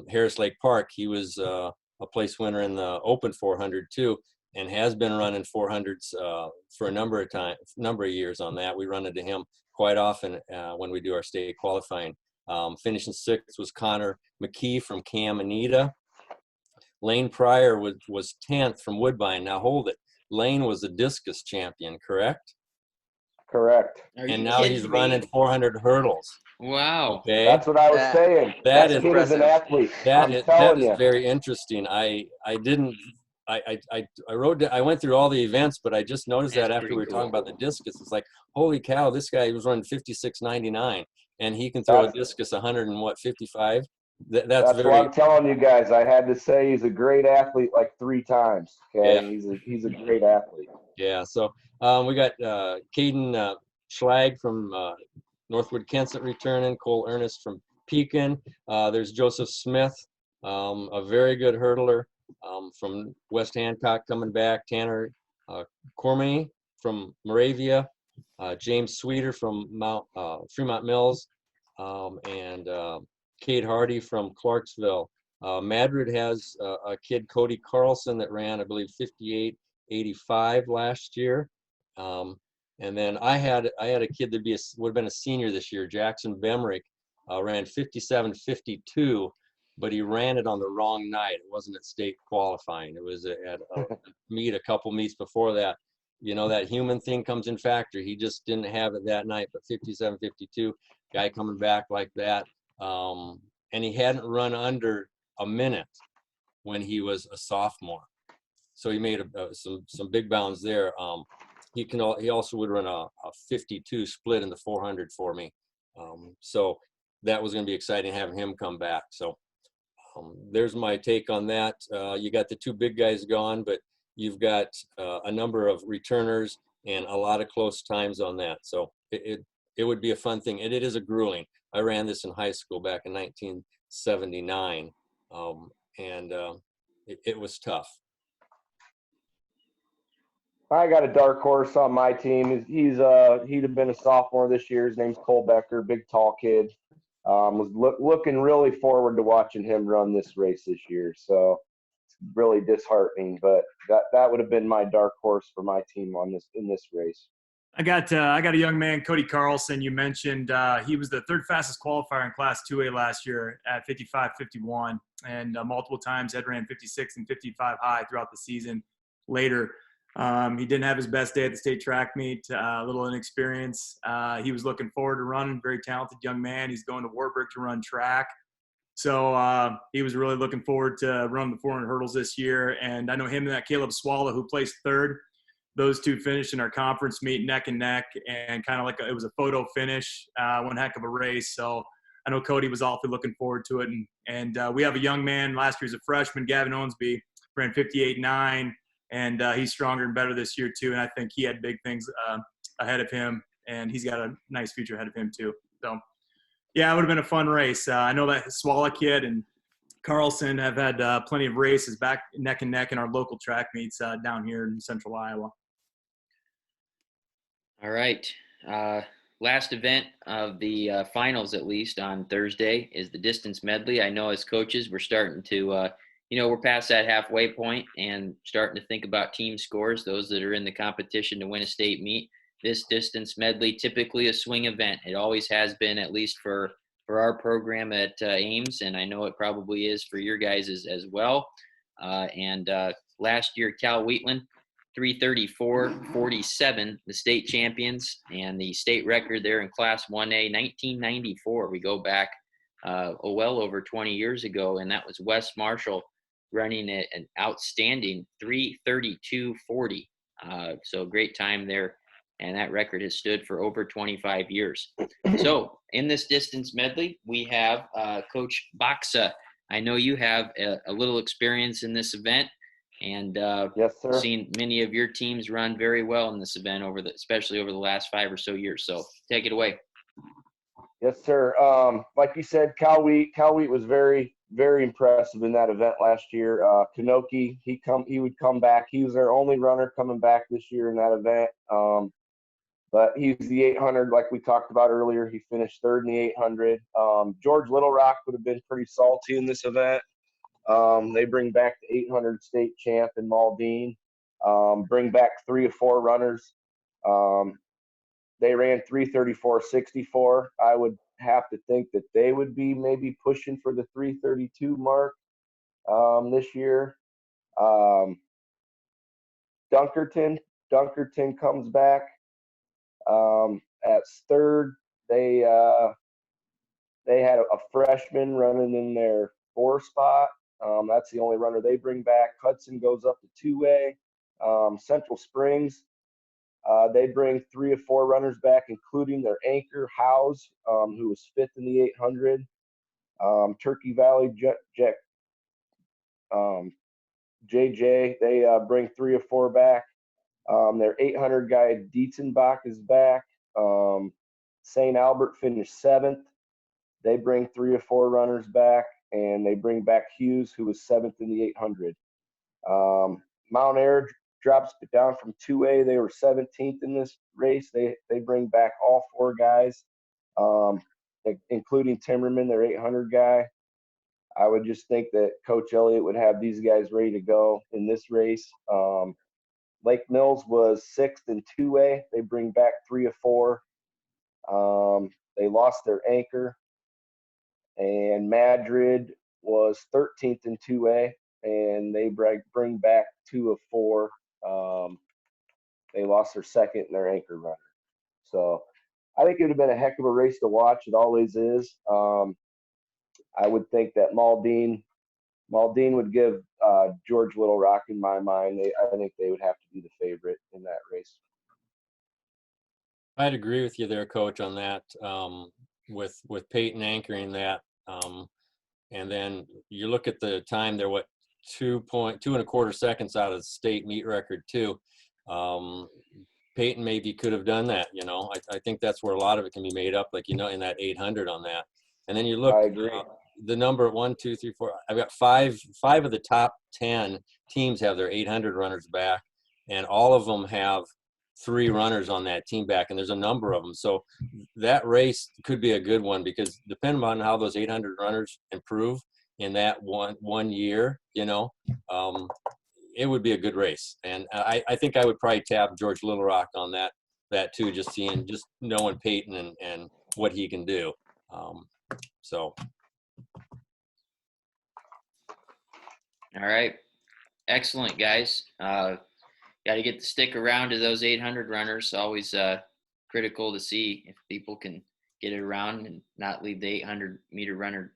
Harris Lake Park. He was a place winner in the Open 400 too, and has been running 400s for a number of years on that. We run into him quite often when we do our state qualifying. Finishing sixth was Connor McKee from Camanita. Lane Pryor was 10th from Woodbine. Now hold it. Lane was a discus champion, correct? Correct. And now he's running 400 hurdles. Wow. Okay. That's what I was saying. That kid is an athlete. That is very interesting. I went through all the events, but I just noticed that after we were talking about the discus, it's like, holy cow, this guy was running 56.99 and he can throw a discus 155. That's what I'm telling you guys. I had to say he's a great athlete like 3 times. Okay, yeah. He's a great athlete. Yeah. So we got Caden Schlag from Northwood Kensett returning, Cole Ernest from Pekin. There's Joseph Smith, a very good hurdler from West Hancock coming back. Tanner Cormier from Moravia. James Sweeter from Fremont Mills. And Cade Hardy from Clarksville. Madrid has a kid, Cody Carlson, that ran, I believe, 58.85 last year. And And then I had a kid that would have been a senior this year, Jackson Bemrick, ran 57:52, but he ran it on the wrong night. It wasn't at state qualifying. It was at a meet a couple meets before that. You know, that human thing comes in factor. He just didn't have it that night, but 57:52, guy coming back like that. And he hadn't run under a minute when he was a sophomore. So he made some big bounds there. He also would run a 52 split in the 400 for me. So that was going to be exciting having him come back. So there's my take on that. You got the two big guys gone, but you've got a number of returners and a lot of close times on that. So it would be a fun thing. And it is a grueling. I ran this in high school back in 1979, and it was tough. I got a dark horse on my team. He'd have been a sophomore this year. His name's Cole Becker, big tall kid. Was looking really forward to watching him run this race this year. So it's really disheartening, but that would have been my dark horse for my team in this race. I got a young man, Cody Carlson. You mentioned he was the third fastest qualifier in Class 2A last year at 55:51, and multiple times had ran 56 and 55 high throughout the season. Later, he didn't have his best day at the state track meet. A little inexperience. He was looking forward to running. Very talented young man. He's going to Wartburg to run track. So he was really looking forward to run the 400 hurdles this year. And I know him and that Caleb Swallow, who placed third. Those two finished in our conference meet neck and neck, and kind of like it was a photo finish. One heck of a race. So I know Cody was awfully looking forward to it. And we have a young man. Last year's a freshman, Gavin Owensby, ran 58.9, and he's stronger and better this year too. And I think he had big things ahead of him, and he's got a nice future ahead of him too. So yeah, it would have been a fun race. I know that Swallow kid and Carlson have had plenty of races back neck and neck in our local track meets down here in central Iowa. All right. Last event of the finals, at least on Thursday, is the distance medley. I know as coaches, we're starting to, we're past that halfway point and starting to think about team scores, those that are in the competition to win a state meet. This distance medley, typically a swing event. It always has been, at least for our program at Ames, and I know it probably is for your guys as well. And last year, Cal Wheatland, 334.47, the state champions, and the state record there in Class 1A, 1994. We go back well over 20 years ago, and that was Wes Marshall running an outstanding 332.40. So great time there, and that record has stood for over 25 years. So in this distance medley, we have Coach Baxa. I know you have a little experience in this event. And yes, sir. Seen many of your teams run very well in this event especially over the last 5 or so years. So take it away. Yes, sir. Like you said, Cal Wheat was very, very impressive in that event last year. Kanoki, he would come back. He was their only runner coming back this year in that event. But he's the 800, like we talked about earlier. He finished third in the 800. George Little Rock would have been pretty salty in this event. They bring back the 800 state champ in Maldine, bring back 3 of 4 runners. They ran 334.64. I would have to think that they would be maybe pushing for the 332 mark this year. Dunkerton comes back at third. They had a freshman running in their 4 spot. That's the only runner they bring back. Hudson goes up to 2A. Central Springs, they bring 3 of 4 runners back, including their anchor, Howes, who was 5th in the 800. Turkey Valley, JJ, they bring 3 of 4 back. Their 800 guy, Dietzenbach, is back. St. Albert finished 7th. They bring 3 of 4 runners back, and they bring back Hughes, who was 7th in the 800. Mount Air drops it down from 2A. They were 17th in this race. They bring back all 4 guys, including Timmerman, their 800 guy. I would just think that Coach Elliott would have these guys ready to go in this race. Lake Mills was 6th in 2A. They bring back 3 of 4. They lost their anchor. And Madrid was 13th in 2A, and they bring back 2 of 4. They lost their second and their anchor runner. So I think it would have been a heck of a race to watch. It always is. I would think that Maldine would give George Little Rock, in my mind. I think they would have to be the favorite in that race. I'd agree with you there, Coach, on that. With Peyton anchoring that, and then you look at the time, they're 2.25 seconds out of the state meet record too. Peyton maybe could have done that. I think that's where a lot of it can be made up, like in that 800 on that. And then you look, I agree. The number 1, 2, 3, 4. I've got five of the top 10 teams have their 800 runners back, and all of them have 3 runners on that team back, and there's a number of them. So that race could be a good one, because depending on how those 800 runners improve in that one year, it would be a good race. And I think I would probably tap George Little Rock on that too, just knowing Peyton and what he can do. So. All right. Excellent, guys. Got to get the stick around to those 800 runners. Always critical to see if people can get it around and not leave the 800-meter runner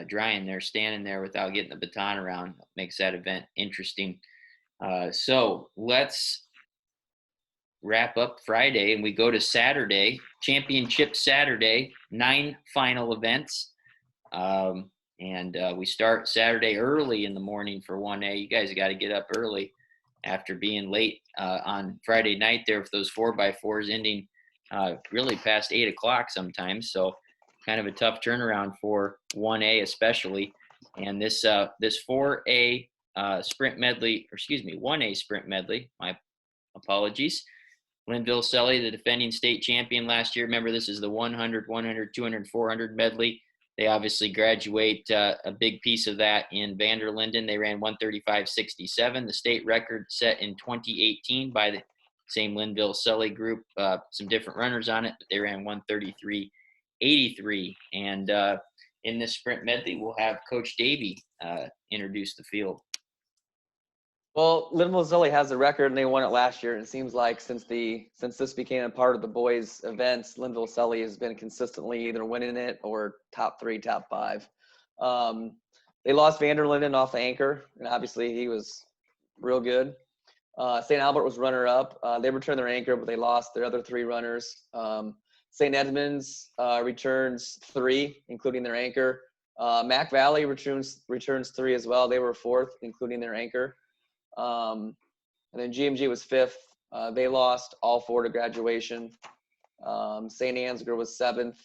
drying there, standing there without getting the baton around. Makes that event interesting. So let's wrap up Friday and we go to Saturday, Championship Saturday, 9 final events. And we start Saturday early in the morning for 1A. You guys got to get up early after being late on Friday night there with those 4x4s ending really past 8 o'clock sometimes. So kind of a tough turnaround for 1A especially. And this 4A sprint medley, or excuse me, 1A sprint medley, my apologies. Linville Sully, the defending state champion last year. Remember, this is the 100, 100, 200, 400 medley. They obviously graduate a big piece of that in Vanderlinden. They ran 135.67, the state record set in 2018 by the same Linville Sully group. Some different runners on it, but they ran 133.83. And in this sprint medley, we'll have Coach Davey introduce the field. Well, Linville Sully has the record, and they won it last year. And it seems like since this became a part of the boys' events, Linville Sully has been consistently either winning it or top 3, top 5. They lost Vanderlinden off the anchor, and obviously he was real good. St. Albert was runner-up. They returned their anchor, but they lost their other 3 runners. St. Edmunds returns 3, including their anchor. Mac Valley returns 3 as well. They were 4th, including their anchor. And then GMG was 5th. They lost all 4 to graduation. St. Ansgar was 7th.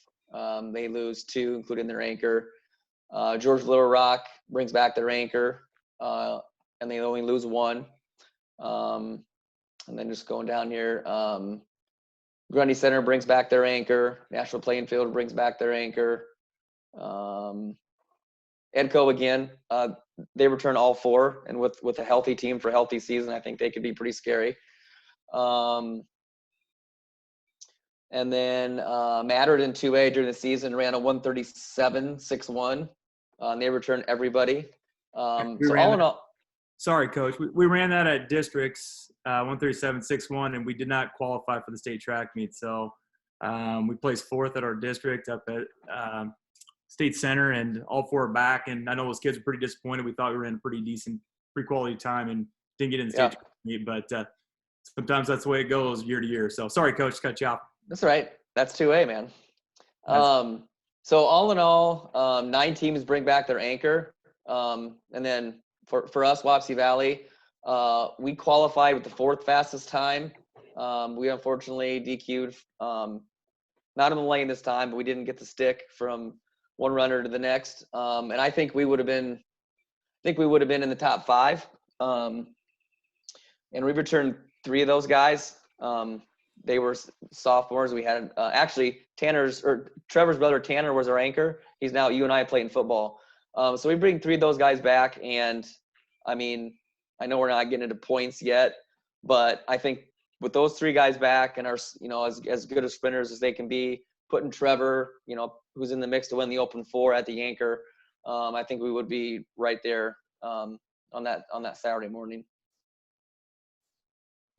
They lose 2, including their anchor. George Little Rock brings back their anchor, and they only lose 1. And then just going down here, Grundy Center brings back their anchor. National Plainfield brings back their anchor. Edco again, they return all 4, and with a healthy team for a healthy season, I think they could be pretty scary. And then Mattered in 2A during the season ran a 137.61. And they returned everybody. So all in all, sorry, Coach, we ran that at districts, 137.61, and we did not qualify for the state track meet. So we placed 4th at our district up at State Center, and all 4 are back. And I know those kids were pretty disappointed. We thought we were in a pretty decent, pretty quality time and didn't get in the state meet, but sometimes that's the way it goes year to year. So sorry, Coach, cut you off. That's all right. That's 2A, man. So all in all, 9 teams bring back their anchor. And then for us, Wapsie Valley, we qualified with the 4th fastest time. We unfortunately DQ'd, not in the lane this time, but we didn't get the stick from one runner to the next. And I think we would have been in the top 5. And we returned 3 of those guys. They were sophomores. We had actually Trevor's brother Tanner was our anchor. He's now at UNI playing football. So we bring 3 of those guys back. And I mean, I know we're not getting into points yet, But I think with those three guys back and as good of sprinters as they can be, putting Trevor, who's in the mix to win the Open 4 at the Yanker, I think we would be right there on that Saturday morning.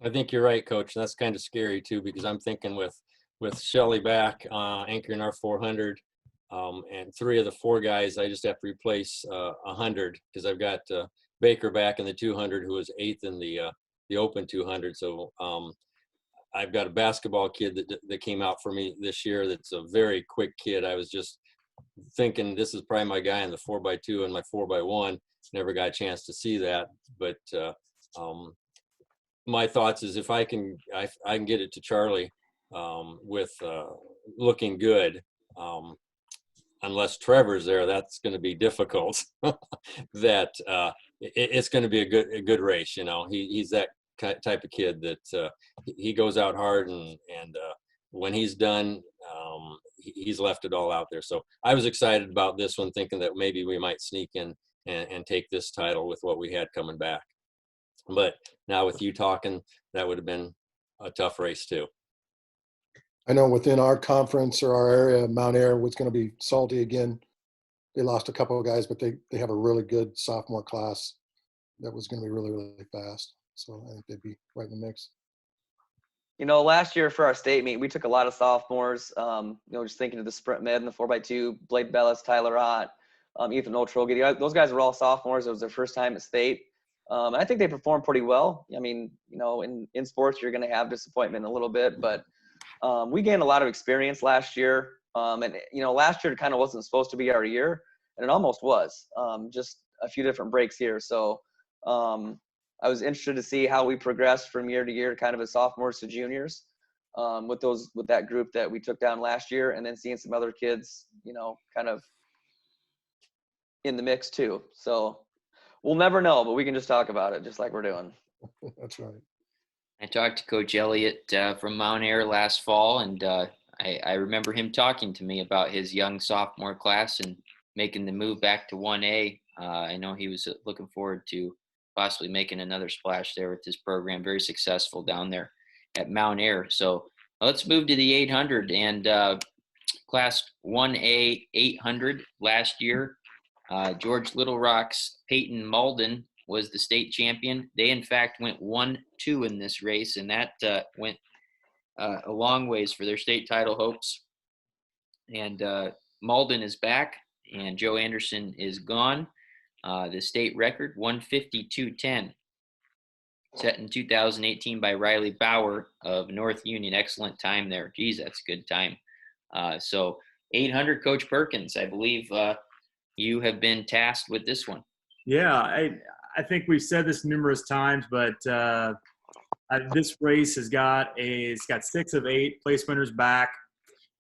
I think you're right, Coach. That's kind of scary too, because I'm thinking with Shelly back anchoring our 400, and 3 of the 4 guys, I just have to replace 100 because I've got Baker back in the 200, who was 8th in the Open 200. So I've got a basketball kid that came out for me this year. That's a very quick kid. I was just thinking this is probably my guy in the 4x2 and my 4x1. Never got a chance to see that, but my thoughts is if I can get it to Charlie with looking good. Unless Trevor's there, that's going to be difficult. It's going to be a good race. He's that type of kid that he goes out hard, and when he's done, he's left it all out there. So I was excited about this one, thinking that maybe we might sneak in and take this title with what we had coming back. But now with you talking, that would have been a tough race too. I know within our conference or our area, Mount Air was going to be salty again. They lost a couple of guys, but they have a really good sophomore class that was going to be really, really fast. So I think they'd be right in the mix. Last year for our state meet, we took a lot of sophomores, just thinking of the sprint mid and the 4x2, Blake Bellis, Tyler Ott, Ethan Otroge. Those guys were all sophomores. It was their first time at state. And I think they performed pretty well. I mean, in sports, you're going to have disappointment a little bit, but we gained a lot of experience last year. And last year kind of wasn't supposed to be our year, and it almost was. Just a few different breaks here. So I was interested to see how we progressed from year to year, kind of as sophomores to juniors, with that group that we took down last year, and then seeing some other kids, kind of in the mix too. So we'll never know, but we can just talk about it, just like we're doing. That's right. I talked to Coach Elliott from Mount Air last fall, and I remember him talking to me about his young sophomore class and making the move back to 1A. I know he was looking forward to possibly making another splash there with his program. Very successful down there at Mount Air. So let's move to the 800 and class 1A 800 last year. George Little Rock's Peyton Malden was the state champion. They, in fact, went 1-2 in this race, and that went a long ways for their state title hopes. And Malden is back, and Joe Anderson is gone. The state record, 152.10, set in 2018 by Riley Bauer of North Union. Excellent time there. Geez, that's a good time. So 800, Coach Perkins, I believe you have been tasked with this one. Yeah, I think we've said this numerous times, but this race has got 6 of 8 place winners back.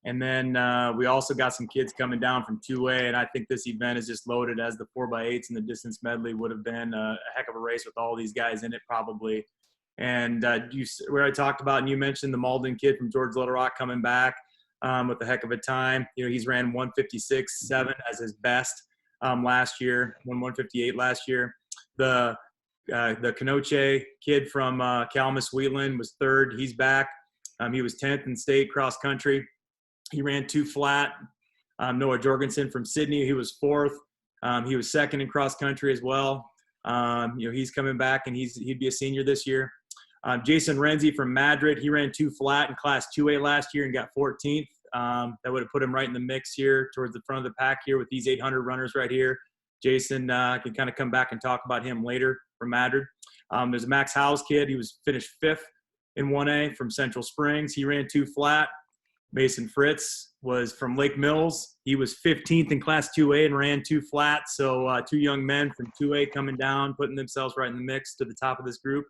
And then we also got some kids coming down from 2A, and I think this event is just loaded, as the 4x8s and the distance medley would have been a heck of a race with all these guys in it probably. And where I talked about, and you mentioned the Malden kid from George Little Rock coming back with a heck of a time. He's ran 156.7 as his best last year, won 158 last year. The Canoche kid from Calamus Wheatland was 3rd. He's back. He was 10th in state cross country. He ran 2 flat. Noah Jorgensen from Sydney, he was 4th. He was 2nd in cross country as well. He's coming back, and he'd be a senior this year. Jason Renzi from Madrid, he ran 2 flat in class 2A last year and got 14th. That would have put him right in the mix here towards the front of the pack here with these 800 runners right here. Jason can kind of come back and talk about him later from Madrid. There's a Max Howes kid. He was finished 5th in 1A from Central Springs. He ran 2 flat. Mason Fritz was from Lake Mills. He was 15th in class 2A and ran 2 flat. So 2 young men from 2A coming down, putting themselves right in the mix to the top of this group.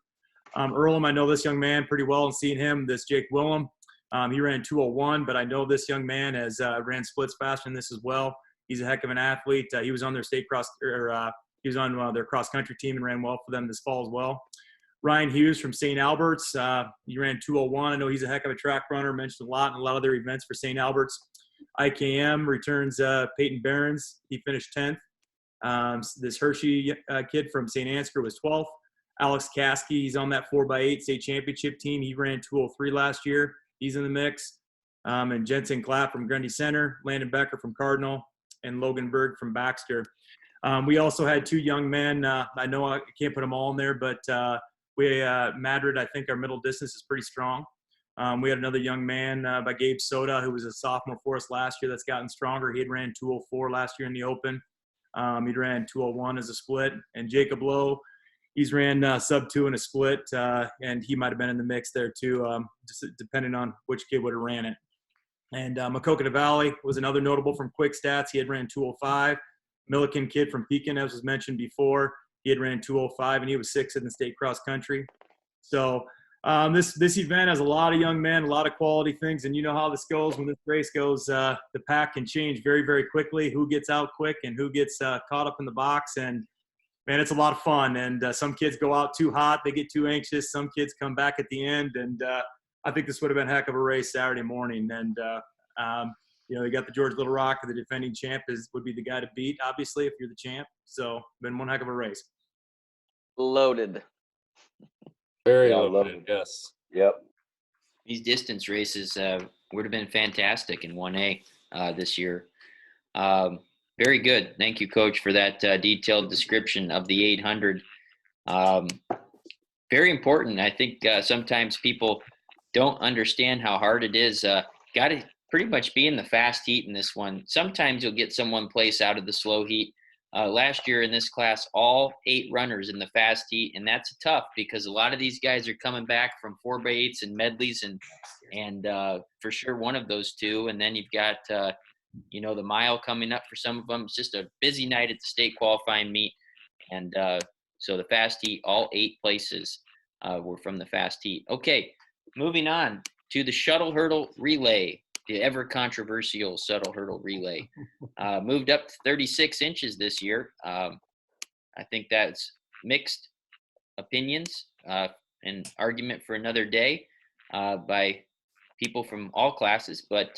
Earlham, I know this young man pretty well and seen him. This Jake Willem, he ran 2:01, but I know this young man has ran splits faster than this as well. He's a heck of an athlete. He was on their state he was on their cross country team and ran well for them this fall as well. Ryan Hughes from St. Albert's, he ran 2:01. I know he's a heck of a track runner, mentioned a lot in a lot of their events for St. Albert's. IKM returns Peyton Behrens. He finished 10th. This Hershey kid from St. Ansgar was 12th. Alex Caskey, he's on that 4x8 state championship team. He ran 203 last year. He's in the mix. And Jensen Clapp from Grundy Center, Landon Becker from Cardinal, and Logan Berg from Baxter. We also had 2 young men. I know I can't put them all in there, but Madrid, I think our middle distance is pretty strong. We had another young man by Gabe Soda, who was a sophomore for us last year, that's gotten stronger. He had ran 204 last year in the Open. He ran 201 as a split. And Jacob Lowe, he's ran sub 2 in a split, and he might have been in the mix there too, just depending on which kid would have ran it. And Maquoketa Valley was another notable from Quick Stats. He had ran 205. Milliken kid from Pekin, as was mentioned before, he had ran 205, and he was 6th in the state cross country. So this event has a lot of young men, a lot of quality things, and you know how this goes. When this race goes, the pack can change very, very quickly, who gets out quick and who gets caught up in the box. And, man, it's a lot of fun. And some kids go out too hot. They get too anxious. Some kids come back at the end. And I think this would have been a heck of a race Saturday morning. And, you got the George Little Rock, the defending champ, would be the guy to beat, obviously, if you're the champ. So, been one heck of a race. Loaded. Very Yeah, loaded, yes. Yep. These distance races would have been fantastic in 1A this year. Very good. Thank you, Coach, for that detailed description of the 800. Very important. I think sometimes people don't understand how hard it is. Got to pretty much be in the fast heat in this one. Sometimes you'll get someone place out of the slow heat. Last year in this class, all 8 runners in the fast heat, and that's tough because a lot of these guys are coming back from 4x8s and medleys, and for sure one of those 2. And then you've got the mile coming up for some of them. It's just a busy night at the state qualifying meet, and so the fast heat, all 8 places were from the fast heat. Okay, moving on to the shuttle hurdle relay. The ever controversial shuttle hurdle relay moved up to 36 inches this year. I think that's mixed opinions and argument for another day by people from all classes. But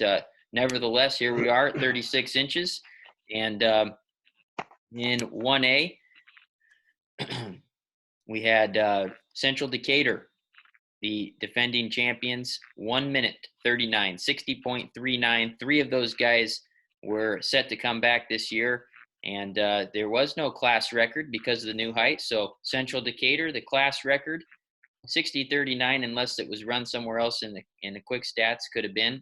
nevertheless, here we are at 36 inches. And in 1A, we had Central Decatur, the defending champions, 1 minute 39, 60.39. 3 of those guys were set to come back this year, and there was no class record because of the new height. So Central Decatur, the class record, 60.39, unless it was run somewhere else in the quick stats, could have been.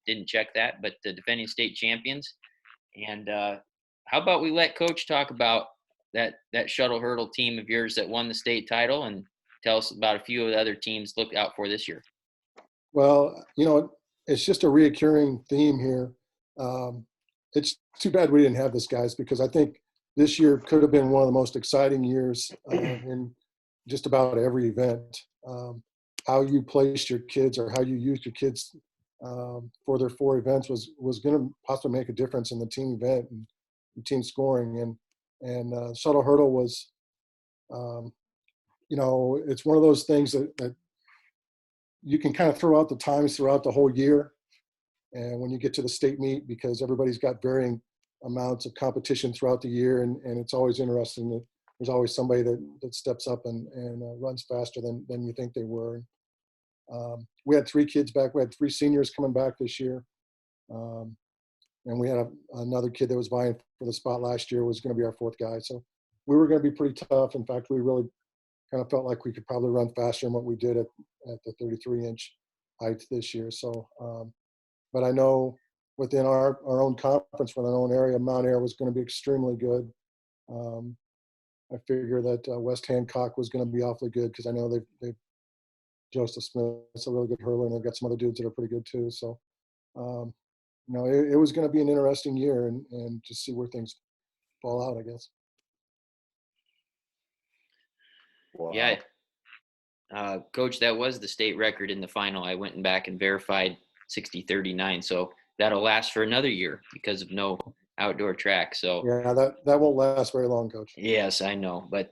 Didn't check that, but the defending state champions. And how about we let Coach talk about that shuttle hurdle team of yours that won the state title, and tell us about a few of the other teams look out for this year. Well, it's just a reoccurring theme here. It's too bad we didn't have this, guys, because I think this year could have been one of the most exciting years in just about every event. How you placed your kids or how you used your kids for their 4 events was going to possibly make a difference in the team event and team scoring. And shuttle hurdle was, it's one of those things that you can kind of throw out the times throughout the whole year. And when you get to the state meet, because everybody's got varying amounts of competition throughout the year, and it's always interesting that there's always somebody that steps up and runs faster than you think they were. We had 3 kids back. We had 3 seniors coming back this year. And we had another kid that was vying for the spot last year, was going to be our 4th guy. So we were going to be pretty tough. In fact, we really kind of felt like we could probably run faster than what we did at the 33-inch height this year. So, but I know within our own conference, within our own area, Mount Ayr was going to be extremely good. I figure that West Hancock was going to be awfully good because I know they've Joseph Smith's a really good hurler, and they've got some other dudes that are pretty good too. So, it was going to be an interesting year and just see where things fall out, I guess. Wow. Yeah. Coach, that was the state record in the final. I went back and verified 60.39. So that'll last for another year because of no outdoor track. So yeah, that won't last very long, Coach. Yes, I know, but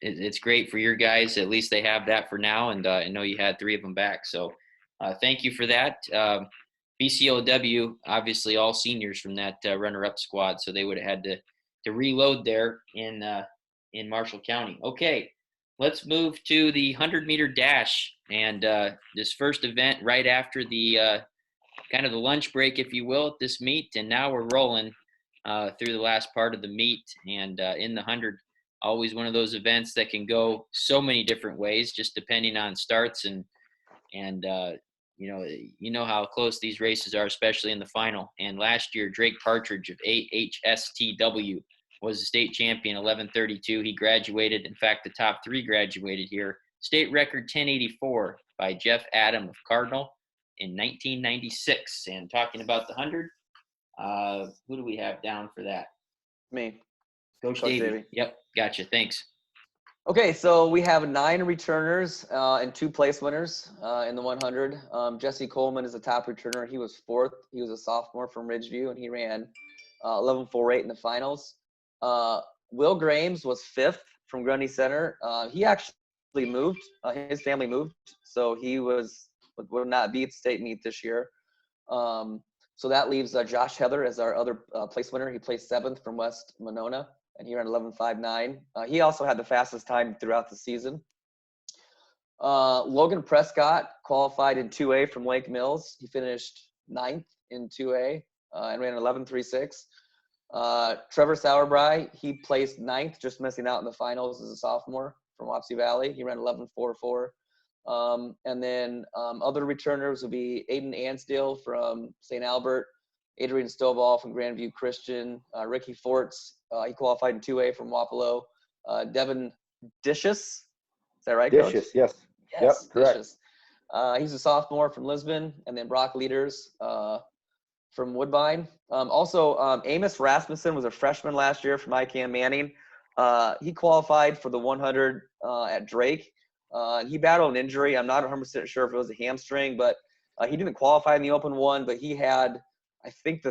it's great for your guys. At least they have that for now, and I know you had 3 of them back. So thank you for that. BCOW, obviously all seniors from that runner-up squad, so they would have had to reload there in Marshall County. Okay, let's move to the 100-meter dash, and this first event right after the kind of the lunch break, if you will, at this meet. And now we're rolling through the last part of the meet, and in the 100, always one of those events that can go so many different ways, just depending on starts and you know how close these races are, especially in the final. And last year, Drake Partridge of AHSTW was the state champion, 11:32. He graduated. In fact, the top 3 graduated here. State record 10:84 by Jeff Adam of Cardinal in 1996. And talking about the 100, who do we have down for that? Me. Coach Coach Davey. Davey. Yep, gotcha. Thanks. Okay, so we have 9 returners and 2 place winners in the 100. Jesse Coleman is the top returner. He was 4th. He was a sophomore from Ridgeview, and he ran 11:48 in the finals. Will Grames was 5th from Grundy Center. He actually moved. His family moved, so he would not be at the state meet this year. So that leaves Josh Heather as our other place winner. He placed 7th from West Monona, and he ran 11:59. He also had the fastest time throughout the season. Logan Prescott qualified in 2A from Lake Mills. He finished 9th in 2A and ran 11:36. Trevor Sauerbry, he placed 9th, just missing out in the finals as a sophomore from Wapsie Valley. He ran 11:44. And then other returners would be Aiden Ansdale from St. Albert, Adrian Stovall from Grandview Christian, Ricky Forts, he qualified in 2A from Wapello, Devin Dishes, is that right, Coach? Dishes, yes. Yes, Yep, correct. Dishes. He's a sophomore from Lisbon, and then Brock Leaders from Woodbine. Also, Amos Rasmussen was a freshman last year from ICAM Manning. He qualified for the 100 at Drake. He battled an injury. I'm not 100% sure if it was a hamstring, but he didn't qualify in the open one, but he had, I think,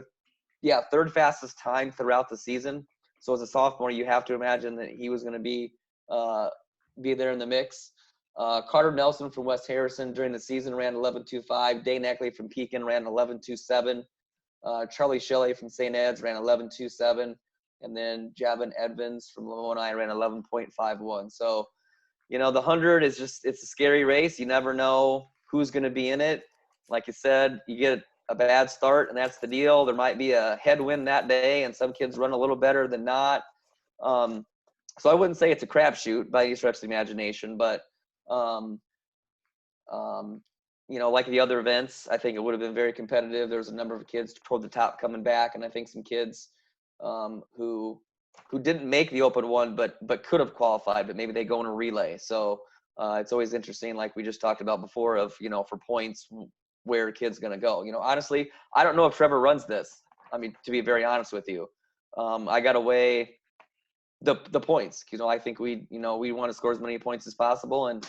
third fastest time throughout the season. So as a sophomore, you have to imagine that he was going to be there in the mix. Carter Nelson from West Harrison during the season ran 11:25. Dane Eckley from Pekin ran 11:27. Charlie Shelley from St. Ed's ran 11:27. And then Javin Edmonds from Lamoni ran 11:51. So, the 100 is it's a scary race. You never know who's going to be in it. Like you said, you get a bad start, and that's the deal. There might be a headwind that day, and some kids run a little better than not. So I wouldn't say it's a crapshoot by any stretch of the imagination, but like the other events, I think it would have been very competitive. There was a number of kids toward the top coming back, and I think some kids who didn't make the open one, but could have qualified, but maybe they go in a relay. So it's always interesting, like we just talked about before, of for points where a kid's going to go. Honestly, I don't know if Trevor runs this. I mean, to be very honest with you, I got to weigh the points. I think we want to score as many points as possible, and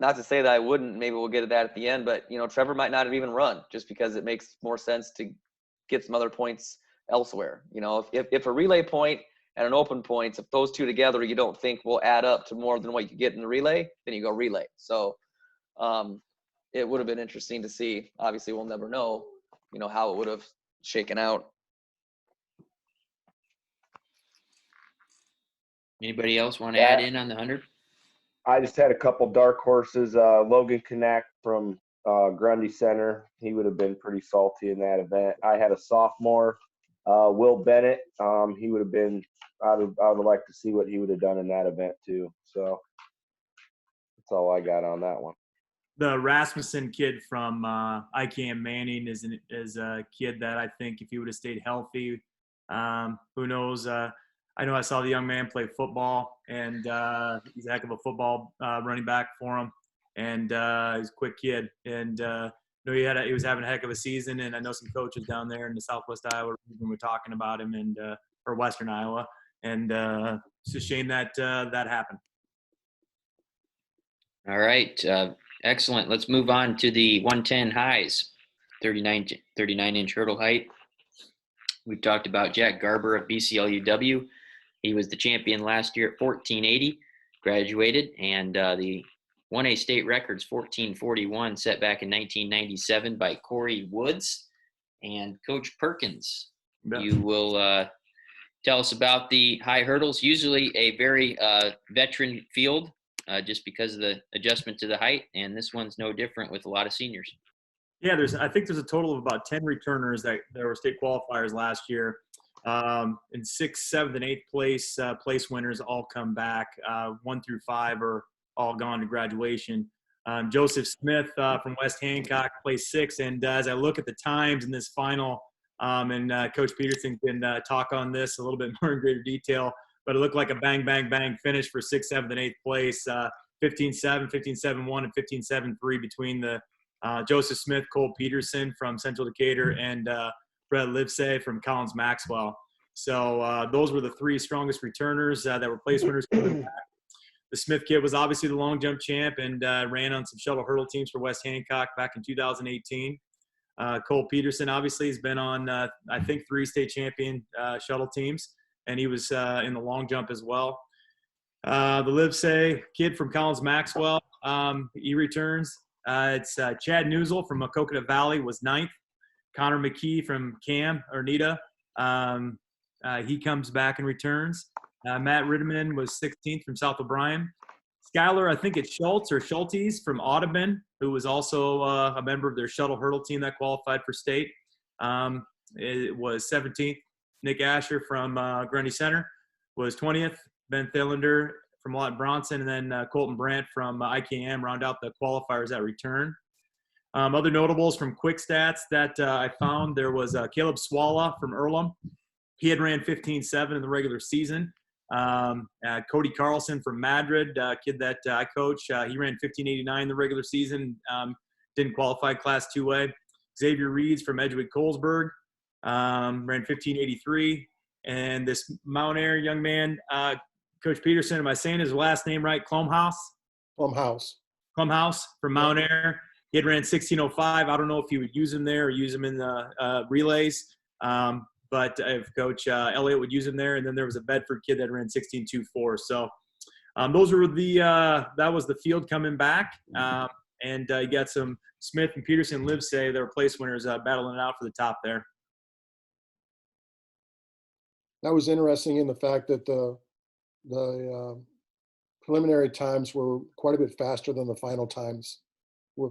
not to say that I wouldn't. Maybe we'll get to that at the end, but Trevor might not have even run, just because it makes more sense to get some other points elsewhere. If a relay point and an open points, if those two together you don't think will add up to more than what you could get in the relay, then you go relay. So it would have been interesting to see. Obviously, we'll never know, how it would have shaken out. Anybody else want to add in on the 100? I just had a couple dark horses. Logan Connect from Grundy Center. He would have been pretty salty in that event. I had a sophomore, Will Bennett. He would have been. I would like to see what he would have done in that event too. So that's all I got on that one. The Rasmussen kid from ICAM Manning is a kid that I think if he would have stayed healthy, who knows? I know I saw the young man play football, and he's a heck of a football running back for him. And he's a quick kid, and he was having a heck of a season. And I know some coaches down there in the Southwest Iowa region were talking about him, and or Western Iowa. And it's a shame that that happened. All right. Excellent. Let's move on to the 110 highs, 39-inch hurdle height. We've talked about Jack Garber of BCLUW. He was the champion last year at 1480, graduated, and the 1A state records 1441 set back in 1997 by Corey Woods. And Coach Perkins, you will tell us about the high hurdles. Usually a very veteran field just because of the adjustment to the height, and this one's no different with a lot of seniors. Yeah, I think there's a total of about 10 returners that there were state qualifiers last year. In 6th, 7th, and 8th place winners all come back. 1 through 5 are all gone to graduation. Joseph Smith from West Hancock placed 6th, and as I look at the times in this final, and Coach Peterson can talk on this a little bit more in greater detail, but it looked like a bang, bang, bang finish for 6th, 7th, and 8th place. 15-7, 15-7-1, and 15-7-3 between the Joseph Smith, Cole Peterson from Central Decatur, and Brett Livesey from Collins Maxwell. So those were the 3 strongest returners that were place winners. The Smith kid was obviously the long jump champ and ran on some shuttle hurdle teams for West Hancock back in 2018. Cole Peterson obviously has been on, I think, 3 state champion shuttle teams, and he was in the long jump as well. The Livesey kid from Collins Maxwell, he returns. It's Chad Newsel from Coconut Valley was 9th. Connor McKee from Nita, he comes back and returns. Matt Ritterman was 16th from South O'Brien. Skylar, I think it's Schultz or Schultes from Audubon, who was also a member of their shuttle hurdle team that qualified for state. It was 17th. Nick Asher from Grundy Center was 20th. Ben Thillander from Lawton Bronson, and then Colton Brandt from IKM round out the qualifiers that return. Other notables from Quick Stats that I found, there was Caleb Swalla from Earlham. He had ran 15-7 in the regular season. Cody Carlson from Madrid, kid that I coach, he ran 15.89 in the regular season, didn't qualify Class 2A. Xavier Reeds from Edgewood Colesburg ran 15.83. And this Mount Air young man, Coach Peterson, am I saying his last name right? Klumhaus from Mount Air. He had ran 16.05. I don't know if you would use him there or use him in the relays. But if Coach Elliott would use him there. And then there was a Bedford kid that ran 16.24. So those were that was the field coming back. And you got some Smith and Peterson and Livesey, their place winners, battling it out for the top there. That was interesting in the fact that the preliminary times were quite a bit faster than the final times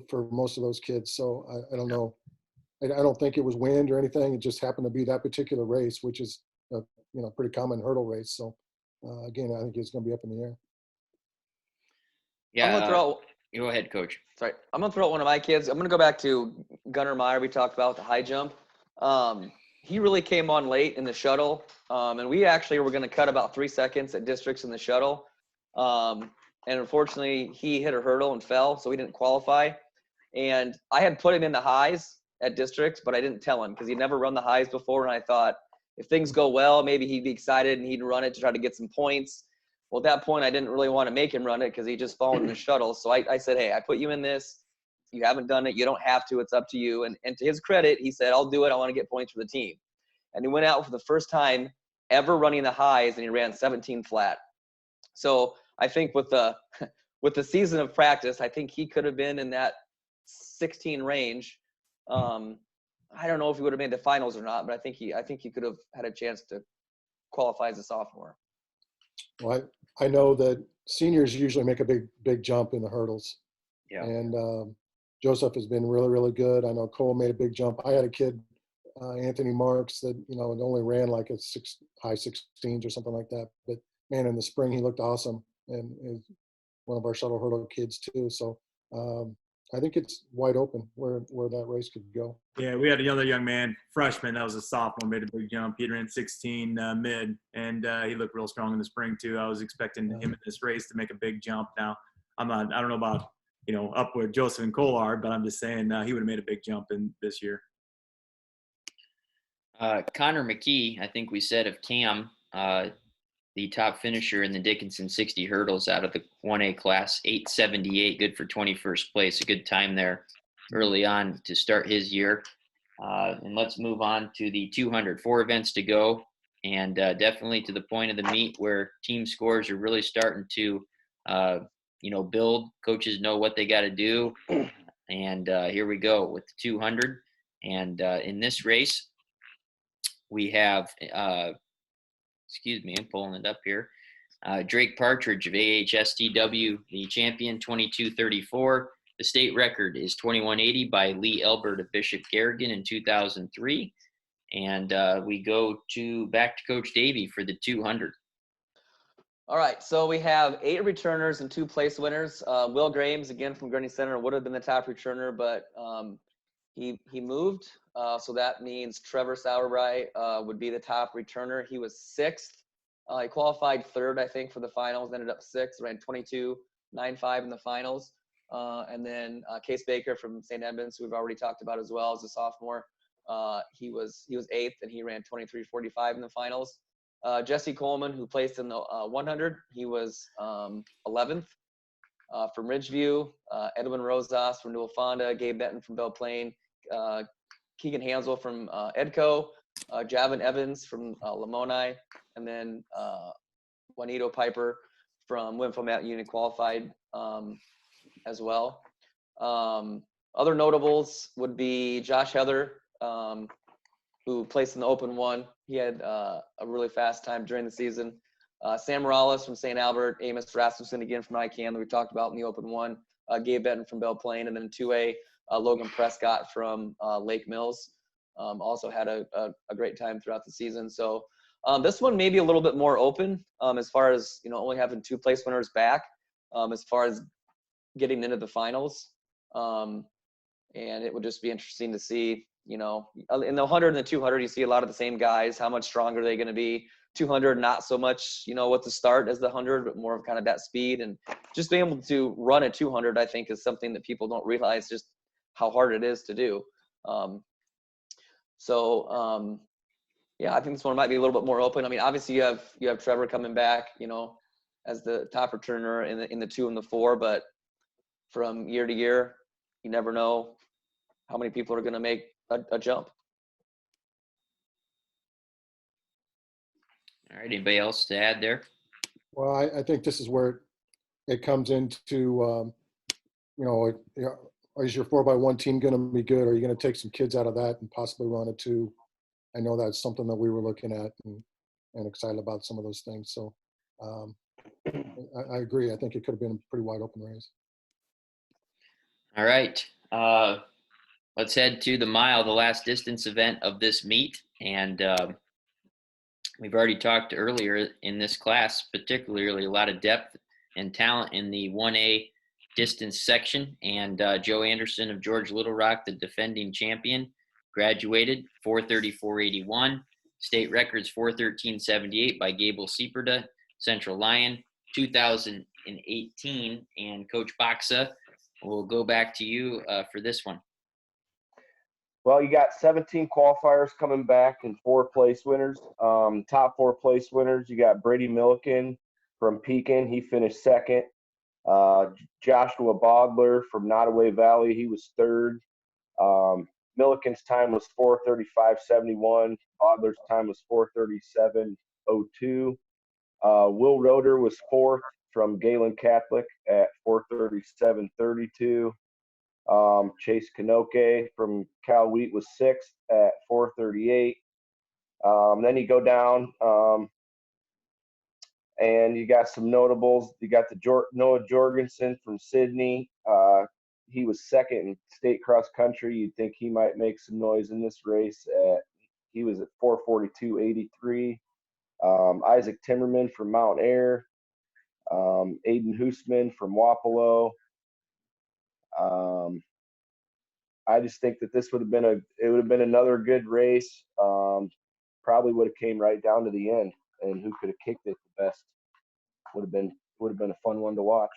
for most of those kids. So I don't know. I don't think it was wind or anything. It just happened to be that particular race, which is a pretty common hurdle race. So again, I think it's going to be up in the air. Yeah. I'm gonna throw. Go ahead, Coach. Sorry, I'm gonna throw out one of my kids. I'm gonna go back to Gunnar Meyer. We talked about the high jump. He really came on late in the shuttle, and we actually were gonna cut about 3 seconds at districts in the shuttle. And unfortunately, he hit a hurdle and fell, so he didn't qualify. And I had put him in the highs at districts, but I didn't tell him because he'd never run the highs before. And I thought if things go well, maybe he'd be excited and he'd run it to try to get some points. Well, at that point, I didn't really want to make him run it because he just fallen in the shuttle. So I said, hey, I put you in this. You haven't done it. You don't have to. It's up to you. And to his credit, he said, I'll do it. I want to get points for the team. And he went out for the first time ever running the highs, and he ran 17 flat. So I think with the season of practice, I think he could have been in that 16 range. I don't know if he would have made the finals or not, but I think he could have had a chance to qualify as a sophomore. Well, I know that seniors usually make a big jump in the hurdles. Yeah. And Joseph has been really, really good. I know Cole made a big jump. I had a kid, Anthony Marks, that it only ran like a high 16s or something like that. But man, in the spring he looked awesome, and is one of our shuttle hurdle kids too. So I think it's wide open where that race could go. Yeah, we had another young man, freshman, that was a sophomore, made a big jump. He ran 16 mid, and he looked real strong in the spring too. I was expecting him in this race to make a big jump. Now, I don't know about up where Joseph and Cole are, but I'm just saying he would have made a big jump in this year. Connor McKee, I think we said of Cam, the top finisher in the Dickinson 60 hurdles out of the 1A class, 8:78, good for 21st place. A good time there early on to start his year. And let's move on to the 200. 4 events to go, and definitely to the point of the meet where team scores are really starting to, build. Coaches know what they got to do. And here we go with the 200. And in this race, we have excuse me, I'm pulling it up here. Drake Partridge of AHSTW, the champion, 22:34. The state record is 21:80 by Lee Elbert of Bishop Garrigan in 2003. And we go back to Coach Davey for the 200. All right, so we have 8 returners and 2 place winners. Will Graves, again from Gurney Center, would have been the top returner, but he moved. So that means Trevor Sauerbrei would be the top returner. He was 6th. He qualified 3rd, I think, for the finals, ended up 6th, ran 22.95 in the finals. And then Case Baker from St. Edmunds, who we've already talked about as well as a sophomore. He was 8th, and he ran 23.45 in the finals. Jesse Coleman, who placed in the 100, he was 11th. From Ridgeview, Edwin Rosas from Newell Fonda, Gabe Benton from Belle Plaine, Keegan Hansel from Edco, Javin Evans from Lamoni, and then Juanito Piper from Winfield Mount Union qualified as well. Other notables would be Josh Heather, who placed in the open 1. He had a really fast time during the season. Sam Morales from St. Albert, Amos Rasmussen again from ICANN that we talked about in the open 1, Gabe Benton from Belle Plaine, and then 2A, Logan Prescott from Lake Mills. Also had a great time throughout the season. So this one may be a little bit more open as far as, only having 2 place winners back as far as getting into the finals. And it would just be interesting to see, in the 100 and the 200, you see a lot of the same guys. How much stronger are they going to be? 200, not so much, with the start as the 100, but more of kind of that speed. And just being able to run at 200, I think, is something that people don't realize just how hard it is to do. Yeah, I think this one might be a little bit more open. I mean, obviously you have Trevor coming back, as the top returner in the 2 and the 4, but from year to year, you never know how many people are going to make a jump. All right, anybody else to add there? Well, I think this is where it comes into, is your 4x1 team going to be good? Are you going to take some kids out of that and possibly run a 2? I know that's something that we were looking at and excited about some of those things. So I agree. I think it could have been a pretty wide open race. All right. Let's head to the mile, the last distance event of this meet. And we've already talked earlier in this class, particularly a lot of depth and talent in the 1A distance section. And Joe Anderson of George Little Rock, the defending champion, graduated 4:34.81. State records 4:13.78 by Gable Sieperda, Central Lyon, 2018. And Coach Baxa, we'll go back to you for this one. Well, you got 17 qualifiers coming back and 4 place winners. Top 4 place winners, you got Brady Milliken from Pekin. He finished 2nd. Joshua Bogler from Nottoway Valley. He was 3rd. Milliken's time was 4:35.71. Bogler's time was 4:37.02. Will Roeder was 4th from Galen Catholic at 4:37.32. Chase Kanoke from Cal Wheat was 6th at 4:38. Then you go down, and you got some notables. You got the Noah Jorgensen from Sydney. He was 2nd in state cross country. You'd think he might make some noise in this race. He was at 4:42.83. Isaac Timmerman from Mount Ayr. Aiden Hoosman from Wapello. I just think that this would have been another good race. Probably would have came right down to the end, and who could have kicked it the best would have been a fun one to watch.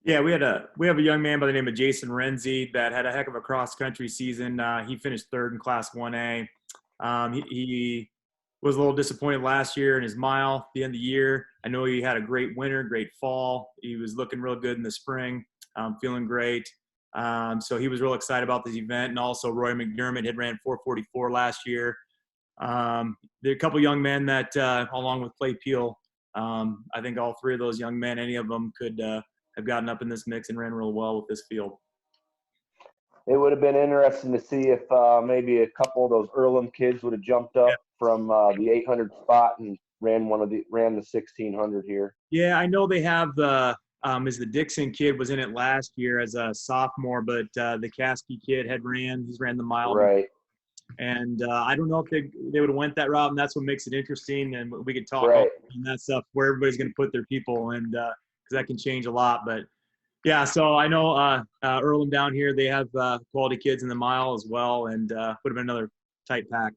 Yeah, we have a young man by the name of Jason Renzi that had a heck of a cross country season. He finished 3rd in Class 1A. He was a little disappointed last year in his mile at the end of the year. I know he had a great winter, great fall. He was looking real good in the spring, feeling great. So he was real excited about this event. And also Roy McDermott had ran 4:44 last year. There are a couple young men that, along with Clay Peel, I think all 3 of those young men, any of them could have gotten up in this mix and ran real well with this field. It would have been interesting to see if maybe a couple of those Earlham kids would have jumped up from the 800 spot and ran the 1600 here. Yeah, I know they have the the Dixon kid was in it last year as a sophomore, but the Caskey kid he's ran the mile. Right. And I don't know if they would have went that route, and that's what makes it interesting. And we could talk Right. on that stuff where everybody's going to put their people, and because that can change a lot. But yeah, so I know Earlham down here, they have quality kids in the mile as well, and would have been another tight pack.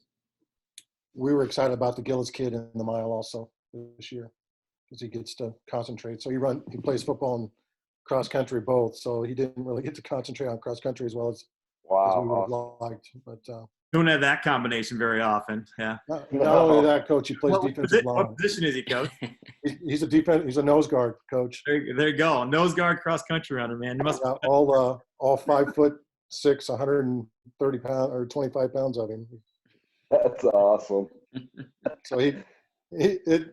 We were excited about the Gillis kid in the mile also this year because he gets to concentrate. So he plays football and cross country both, so he didn't really get to concentrate on cross country as well as we would have liked. But Don't have that combination very often. Yeah. not only that, coach, he plays defensive line. What position is he, coach? He's a nose guard coach. There you go. Nose guard cross country runner, man. You must All 5'6", 130 pounds or 25 pounds of him. That's awesome. So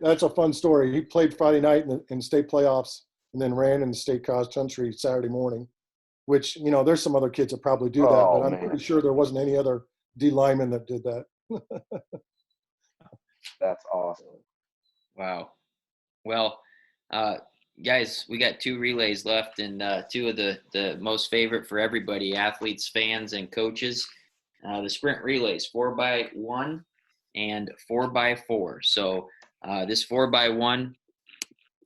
that's a fun story. He played Friday night in state playoffs and then ran in the state cross country Saturday morning, which, there's some other kids that probably do that, but I'm pretty sure there wasn't any other D lineman that did that. That's awesome. Wow. Well, guys, we got 2 relays left, and 2 of the most favorite for everybody, athletes, fans, and coaches. The sprint relays, 4x1 and 4x4. So this 4x1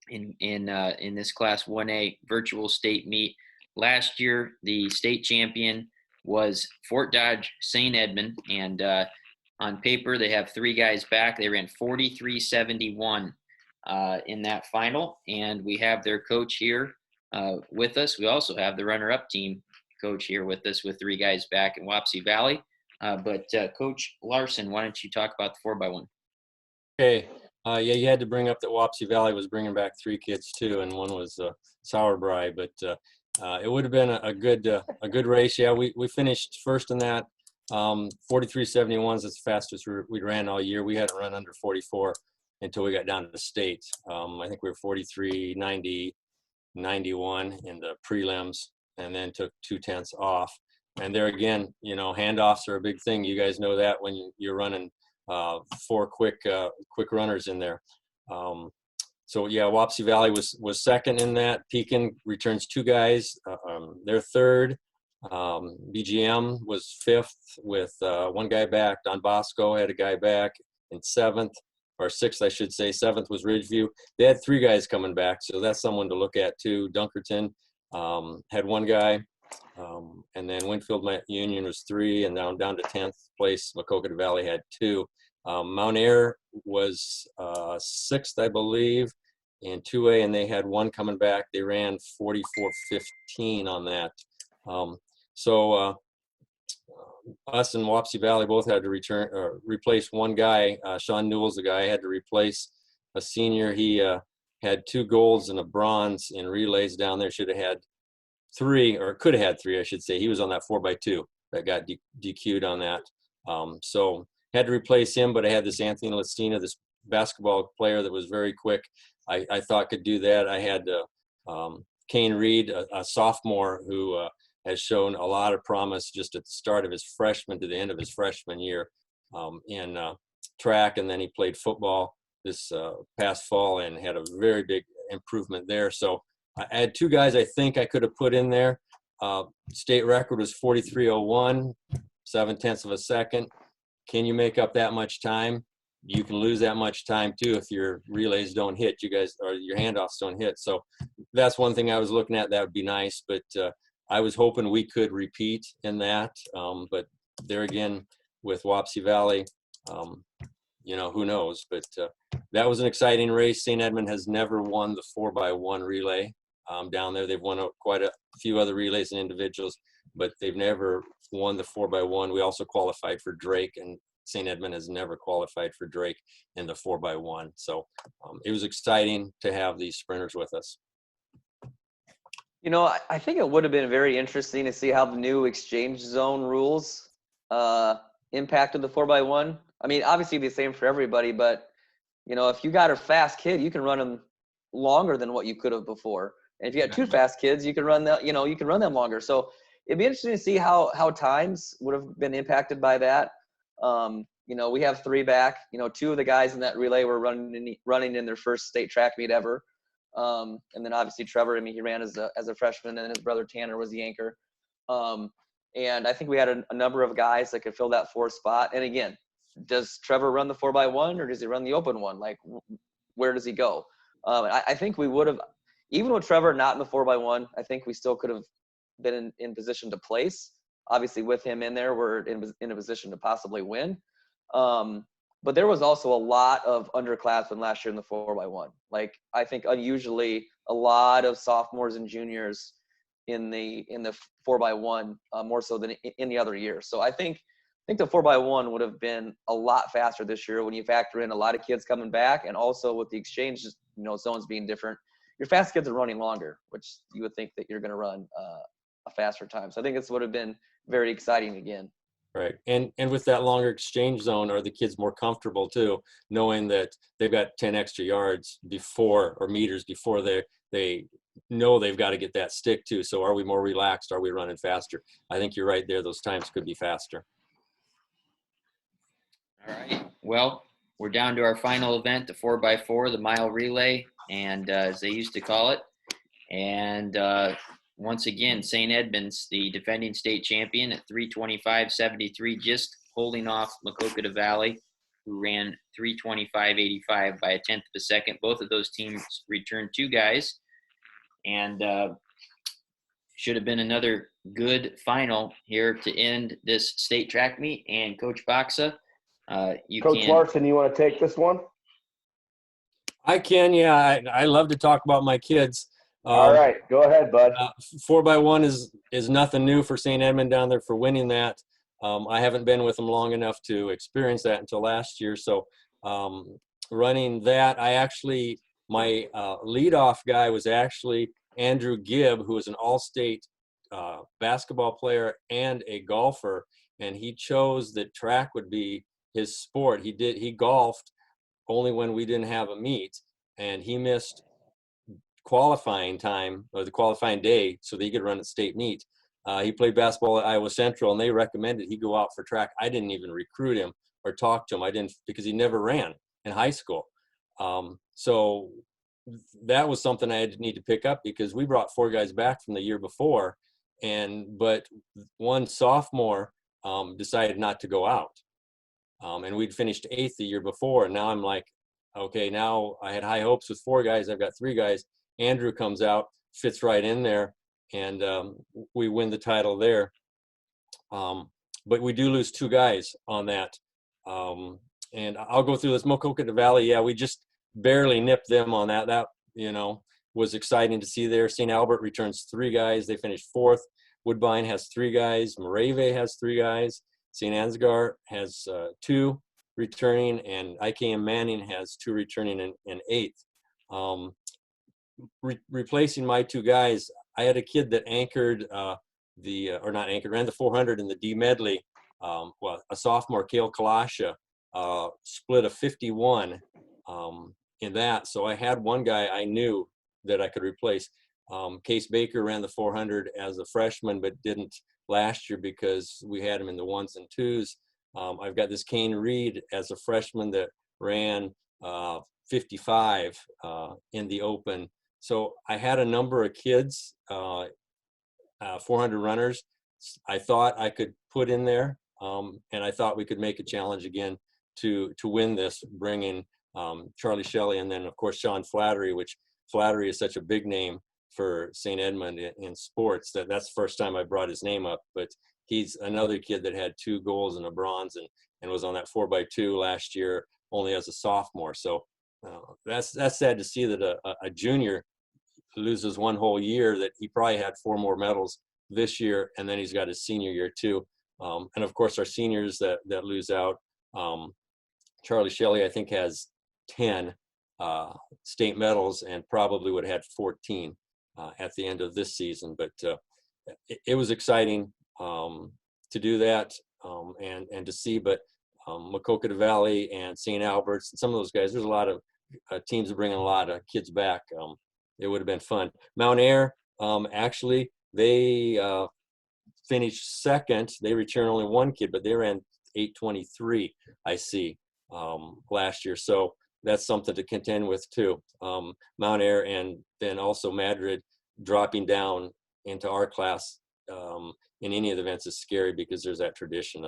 in this Class 1A virtual state meet, last year the state champion was Fort Dodge St. Edmund, and on paper they have 3 guys back. They ran 43.71 in that final, and we have their coach here with us. We also have the runner-up team coach here with us with 3 guys back in Wapsie Valley. But Coach Larson, why don't you talk about the 4x1? Okay. Yeah, you had to bring up that Wapsie Valley was bringing back 3 kids too, and one was Sauerbrei. But it would have been a good race. Yeah, we finished first in that. 43.71 is the fastest we ran all year. We hadn't run under 44 until we got down to the state. I think we were 43.90, 91 in the prelims, and then took 0.2 off. And there again, handoffs are a big thing. You guys know that when you're running 4 quick runners in there. So yeah, Wapsie Valley was second in that. Pekin returns 2 guys. They're third. BGM was 5th with 1 guy back. Don Bosco had a guy back in 7th, or 6th, I should say. 7th was Ridgeview. They had 3 guys coming back, so that's someone to look at too. Dunkerton had 1 guy. And then Winfield Union was 3, and down to 10th place, Maquoketa Valley had 2. Mount Ayr was 6th, I believe, in 2A, and they had 1 coming back. They ran 44.15 on that. So us and Wapsie Valley both had to replace 1 guy. Sean Newell's the guy I had to replace, a senior. He had 2 golds and a bronze in relays down there. Should have had 3, or could have had 3, I should say. He was on that 4x2 that got DQ'd on that. So had to replace him, but I had this Anthony Lucina, this basketball player that was very quick. I thought could do that. I had Kane Reed, a sophomore who has shown a lot of promise just at the start of his freshman to the end of his freshman year in track, and then he played football this past fall and had a very big improvement there. So I had 2 guys I think I could have put in there. State record was 43.01, 0.7 of a second. Can you make up that much time? You can lose that much time too if your relays don't hit, you guys, or your handoffs don't hit. So that's one thing I was looking at. That would be nice, but I was hoping we could repeat in that. But there again, with Wapsie Valley, who knows? But that was an exciting race. St. Edmund has never won the 4x1 relay down there. They've won quite a few other relays and individuals, but they've never won the 4x1. We also qualified for Drake, and St. Edmund has never qualified for Drake in the 4x1. So it was exciting to have these sprinters with us. I think it would have been very interesting to see how the new exchange zone rules impacted the 4x1. I mean, obviously it'd be the same for everybody, but if you got a fast kid, you can run them longer than what you could have before. And if you got 2 fast kids, you can run that, you can run them longer. So it'd be interesting to see how times would have been impacted by that. we have 3 back. 2 of the guys in that relay were running in their first state track meet ever. And then obviously Trevor, he ran as a freshman, and his brother Tanner was the anchor. And I think we had a number of guys that could fill that 4th spot. And again, does Trevor run the 4x1 or does he run the open one? Like, where does he go? I think we would have, even with Trevor not in the 4x1, I think we still could have been in position to place. Obviously, with him in there, we're in a position to possibly win. But there was also a lot of underclassmen last year in the 4x1. Like, I think unusually a lot of sophomores and juniors in the 4x1, more so than in the other year. So I think the 4x1 would have been a lot faster this year when you factor in a lot of kids coming back, and also with the exchange, zones being different. Your fast kids are running longer, which you would think that you're going to run a faster time. So I think this would have been very exciting again. Right. And with that longer exchange zone, are the kids more comfortable too, knowing that they've got 10 extra yards before, or meters before they know they've got to get that stick too. So are we more relaxed? Are we running faster? I think you're right there. Those times could be faster. All right. Well, we're down to our final event, the 4x4, the mile relay, and as they used to call it. And once again, St. Edmunds, the defending state champion at 3:25.73, just holding off Maquoketa Valley, who ran 3:25.85 by a tenth of a second. Both of those teams returned 2 guys, and should have been another good final here to end this state track meet. And Coach Boxa, Coach Larson, you want to take this one? I can, yeah. I love to talk about my kids. All right, go ahead, bud. 4x1 is nothing new for St. Edmund down there for winning that. I haven't been with them long enough to experience that until last year. So running that, my leadoff guy was actually Andrew Gibb, who was an all-state basketball player and a golfer, and he chose that track would be his sport. He golfed only when we didn't have a meet, and he missed qualifying time, or the qualifying day, so that he could run at state meet. He played basketball at Iowa Central, and they recommended he go out for track. I didn't even recruit him or talk to him. Because he never ran in high school. So that was something I had to need to pick up, because we brought 4 guys back from the year before, but one sophomore decided not to go out. And we'd finished 8th the year before, and now I'm like, okay, now I had high hopes with 4 guys. I've got 3 guys. Andrew comes out, fits right in there, and we win the title there. But we do lose 2 guys on that. And I'll go through this. Maquoketa Valley, yeah, we just barely nipped them on that. That, was exciting to see there. St. Albert returns 3 guys. They finished 4th. Woodbine has 3 guys. Morave has 3 guys. St. Ansgar has 2 returning, and IKM Manning has 2 returning in 8th. Replacing my 2 guys, I had a kid that anchored ran the 400 in the D medley. A sophomore, Kale Kalasha, split a 51 in that. So I had one guy I knew that I could replace. Case Baker ran the 400 as a freshman, but didn't last year because we had him in the 1s and 2s. I've got this Kane Reed as a freshman that ran 55 in the open. So I had a number of kids, 400 runners, I thought I could put in there, and I thought we could make a challenge again to win this, bringing Charlie Shelley, and then of course Sean Flattery, which Flattery is such a big name for St. Edmund in sports that's the first time I brought his name up. But he's another kid that had 2 golds and a bronze, and was on that 4x2 last year only as a sophomore. So that's sad to see that a junior loses one whole year, that he probably had 4 more medals this year, and then he's got his senior year too. And of course our seniors that lose out, Charlie Shelley I think has 10 state medals, and probably would have had 14 at the end of this season. But it was exciting to do that, and to see. But Maquoketa Valley and St. Albert's and some of those guys, there's a lot of teams that bring a lot of kids back. It would have been fun. Mount Air, actually, they finished 2nd. They returned only 1 kid, but they ran 823 I see last year. So that's something to contend with too. Mount Air and then also Madrid dropping down into our class in any of the events is scary because there's that tradition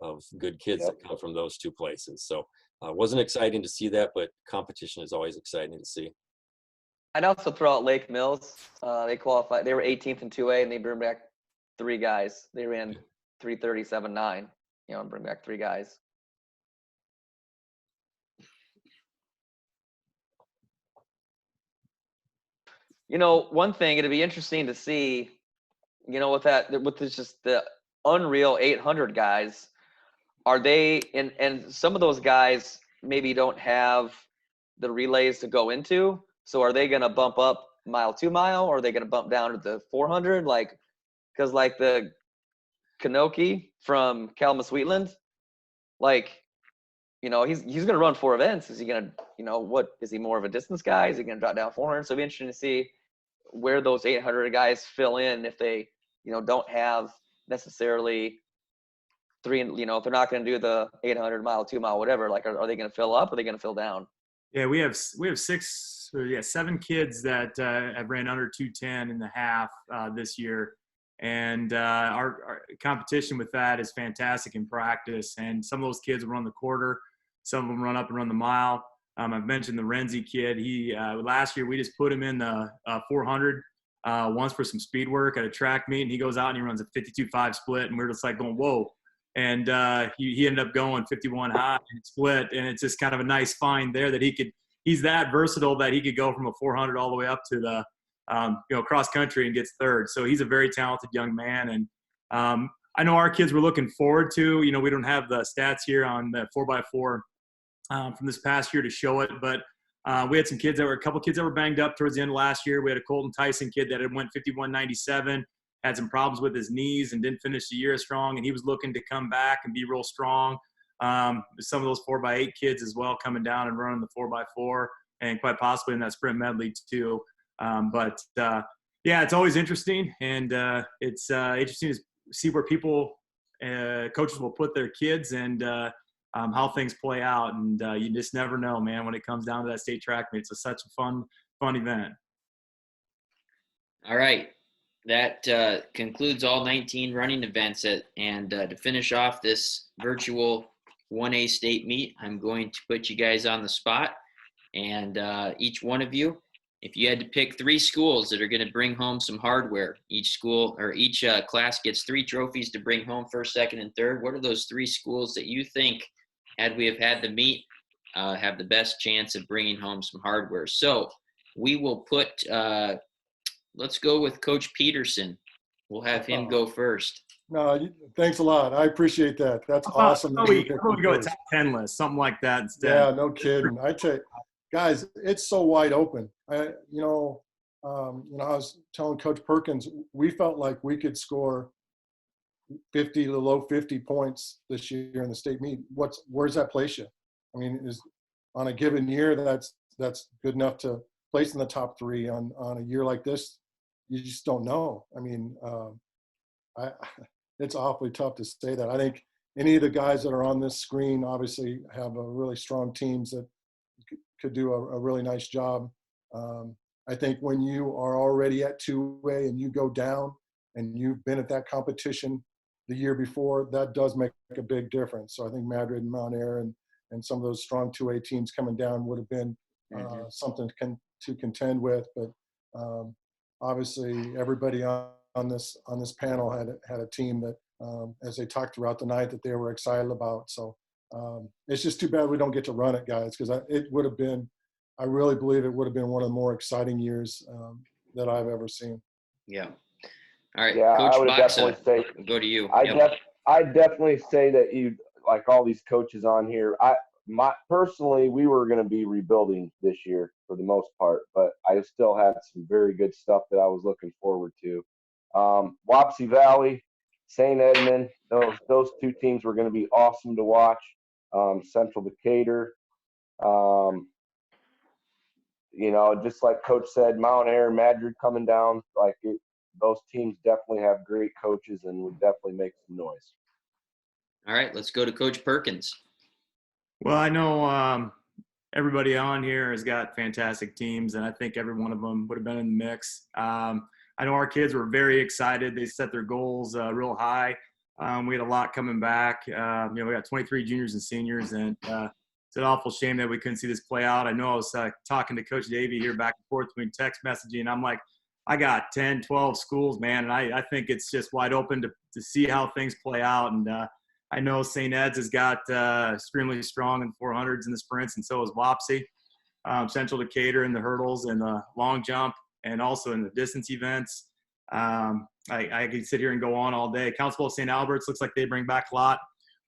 of good kids Yep. that come from those two places. So wasn't exciting to see that, but competition is always exciting to see. I'd also throw out Lake Mills. They qualified. They were 18th in 2A, and they bring back 3 guys. They ran 3:37.9. You know, bring back 3 guys. You know, one thing it'd be interesting to see. You know, with this just the unreal 800 guys, are they and some of those guys maybe don't have the relays to go into. So are they going to bump up mile 2 mile, or are they going to bump down to the 400? Like, because like the Kanoki from Kalamazoo Wheatland, like, you know, he's going to run 4 events. Is he going to, you know, what is he more of a distance guy? Is he going to drop down 400? So it'll be interesting to see where those 800 guys fill in if they, you know, don't have necessarily 3, you know, if they're not going to do the 800 mile, 2 mile, whatever, like, are they going to fill up or are they going to fill down? Yeah, we have 7 kids that have ran under 210 in the half this year. And our competition with that is fantastic in practice. And some of those kids run the quarter. Some of them run up and run the mile. I've mentioned the Renzi kid. He last year we just put him in the 400 once for some speed work at a track meet. And he goes out and he runs a 52.5 split. And we're just like going, whoa. And he ended up going 51 high and split. And it's just kind of a nice find there that he's that versatile that he could go from a 400 all the way up to the, you know, cross country and gets third. So he's a very talented young man. And I know our kids were looking forward to, you know, we don't have the stats here on the 4x4 from this past year to show it, but we had a couple kids that were banged up towards the end of last year. We had a Colton Tyson kid that had went 51.97, had some problems with his knees and didn't finish the year strong. And he was looking to come back and be real strong. Some of those 4x8 kids as well coming down and running the 4x4 and quite possibly in that sprint medley too. Yeah, it's always interesting, and it's interesting to see where people, coaches will put their kids and how things play out. And you just never know, man, when it comes down to that state track meet. It's such a fun event. All right. That concludes all 19 running events. And to finish off this virtual 1A state meet, I'm going to put you guys on the spot. And each one of you, if you had to pick 3 schools that are going to bring home some hardware, each school or each class gets 3 trophies to bring home first, second, and third. What are those 3 schools that you think, had we have had the meet, have the best chance of bringing home some hardware? So we will put, let's go with Coach Peterson. We'll have him go first. No, thanks a lot. I appreciate that. That's awesome. How about we go to top 10 list, something like that instead. Yeah, no kidding. I tell you, guys, it's so wide open. I was telling Coach Perkins, we felt like we could score 50 to low 50 points this year in the state meet. Where's that place you? I mean, is on a given year that's good enough to place in the top 3 on a year like this? You just don't know. I mean, it's awfully tough to say that. I think any of the guys that are on this screen obviously have a really strong teams that could do a really nice job. I think when you are already at 2A and you go down and you've been at that competition the year before, that does make a big difference. So I think Madrid and Mount Air and some of those strong 2A teams coming down would have been something to contend with. But obviously everybody on this panel had a team that, as they talked throughout the night, that they were excited about. So it's just too bad we don't get to run it, guys, because it would have been, I really believe it would have been one of the more exciting years that I've ever seen. Yeah. All right, Yeah, Coach I would Boxa, definitely say, go to you. I definitely say that you, like all these coaches on here, personally, we were going to be rebuilding this year for the most part, but I still had some very good stuff that I was looking forward to. Wapsie Valley, St. Edmund, those 2 teams were going to be awesome to watch. Central Decatur, just like Coach said, Mount Air, Madrid coming down, those teams definitely have great coaches and would definitely make some noise. All right, let's go to Coach Perkins. Well, I know everybody on here has got fantastic teams, and I think every one of them would have been in the mix. I know our kids were very excited. They set their goals real high. We had a lot coming back. We got 23 juniors and seniors, and it's an awful shame that we couldn't see this play out. I know I was talking to Coach Davey here back and forth between text messaging, and I'm like, I got 10, 12 schools, man, and I think it's just wide open to see how things play out. And I know St. Ed's has got extremely strong in 400s in the sprints, and so is Wapsie. Central Decatur in the hurdles and the long jump, and also in the distance events. I could sit here and go on all day. Council of St. Albert's looks like they bring back a lot.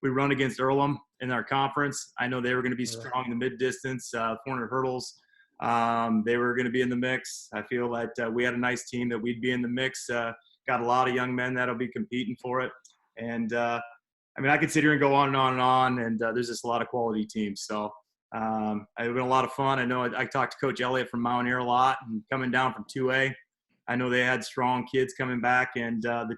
We run against Earlham in our conference. I know they were going to be strong in the mid distance, 400 hurdles. They were going to be in the mix. I feel that we had a nice team that we'd be in the mix. Got a lot of young men that'll be competing for it. And I could sit here and go on and on and on, and there's just a lot of quality teams. So it's been a lot of fun. I know I talked to Coach Elliott from Mountaineer a lot, and coming down from 2A. I know they had strong kids coming back, and another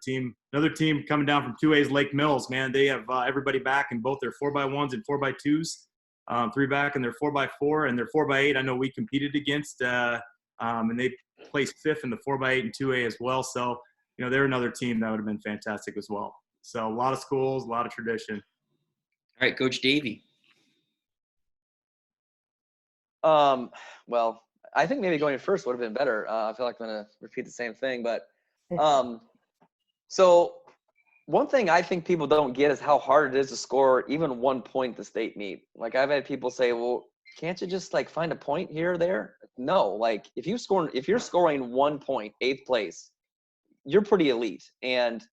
team coming down from 2A is Lake Mills. Man, they have everybody back in both their 4x1s and 4x2s, 3 back in their 4x4 and their 4x8. I know we competed against, and they placed 5th in the 4x8 and 2A as well. So, they're another team that would have been fantastic as well. So a lot of schools, a lot of tradition. All right, Coach Davey. Well, I think maybe going first would have been better. I feel like I'm going to repeat the same thing, but so one thing I think people don't get is how hard it is to score even 1 point at the state meet. Like, I've had people say, well, can't you just find a point here or there? No, if you're scoring 1 point, 8th place, you're pretty elite. And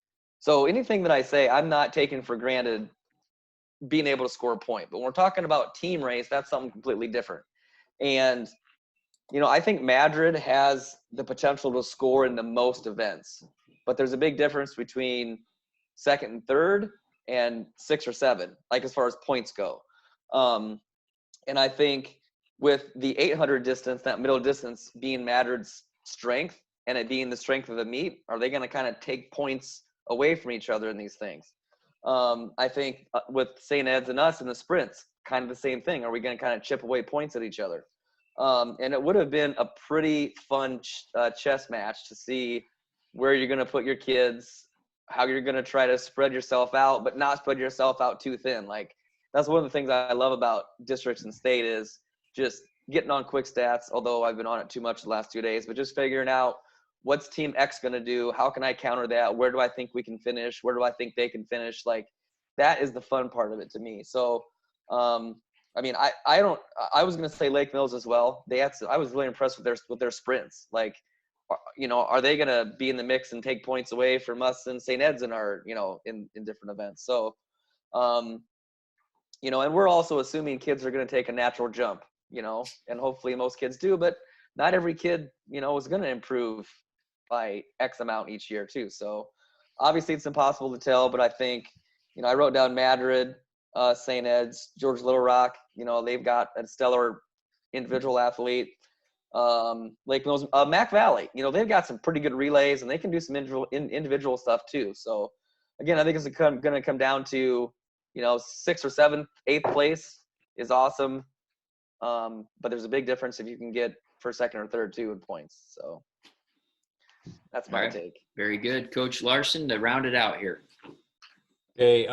so anything that I say, I'm not taking for granted being able to score a point. But when we're talking about team race, that's something completely different. And, I think Madrid has the potential to score in the most events. But there's a big difference between 2nd and 3rd and 6 or 7, as far as points go. And I think with the 800 distance, that middle distance being Madrid's strength and it being the strength of the meet, are they going to kind of take points away from each other in these things? I think with St. Ed's and us in the sprints, kind of the same thing. Are we going to kind of chip away points at each other? And it would have been a pretty fun chess match to see where you're going to put your kids, how you're going to try to spread yourself out, but not spread yourself out too thin. That's one of the things I love about districts and state is just getting on quick stats, although I've been on it too much the last 2 days, but just figuring out what's team X going to do? How can I counter that? Where do I think we can finish? Where do I think they can finish? That is the fun part of it to me. So, I was going to say Lake Mills as well. I was really impressed with their sprints. Are they going to be in the mix and take points away from us and St. Ed's in our, in different events? So, and we're also assuming kids are going to take a natural jump, and hopefully most kids do, but not every kid, is going to improve by X amount each year too. So obviously it's impossible to tell, but I think, I wrote down Madrid, St. Ed's, George Little Rock, they've got a stellar individual athlete. Lake Mills, Mac Valley, they've got some pretty good relays and they can do some individual stuff too. So again, I think it's going to come down to, 6th or 7th, 8th place is awesome. But there's a big difference if you can get first, second, or third too in points. So that's my take. Very good. Coach Larson, to round it out here. Okay.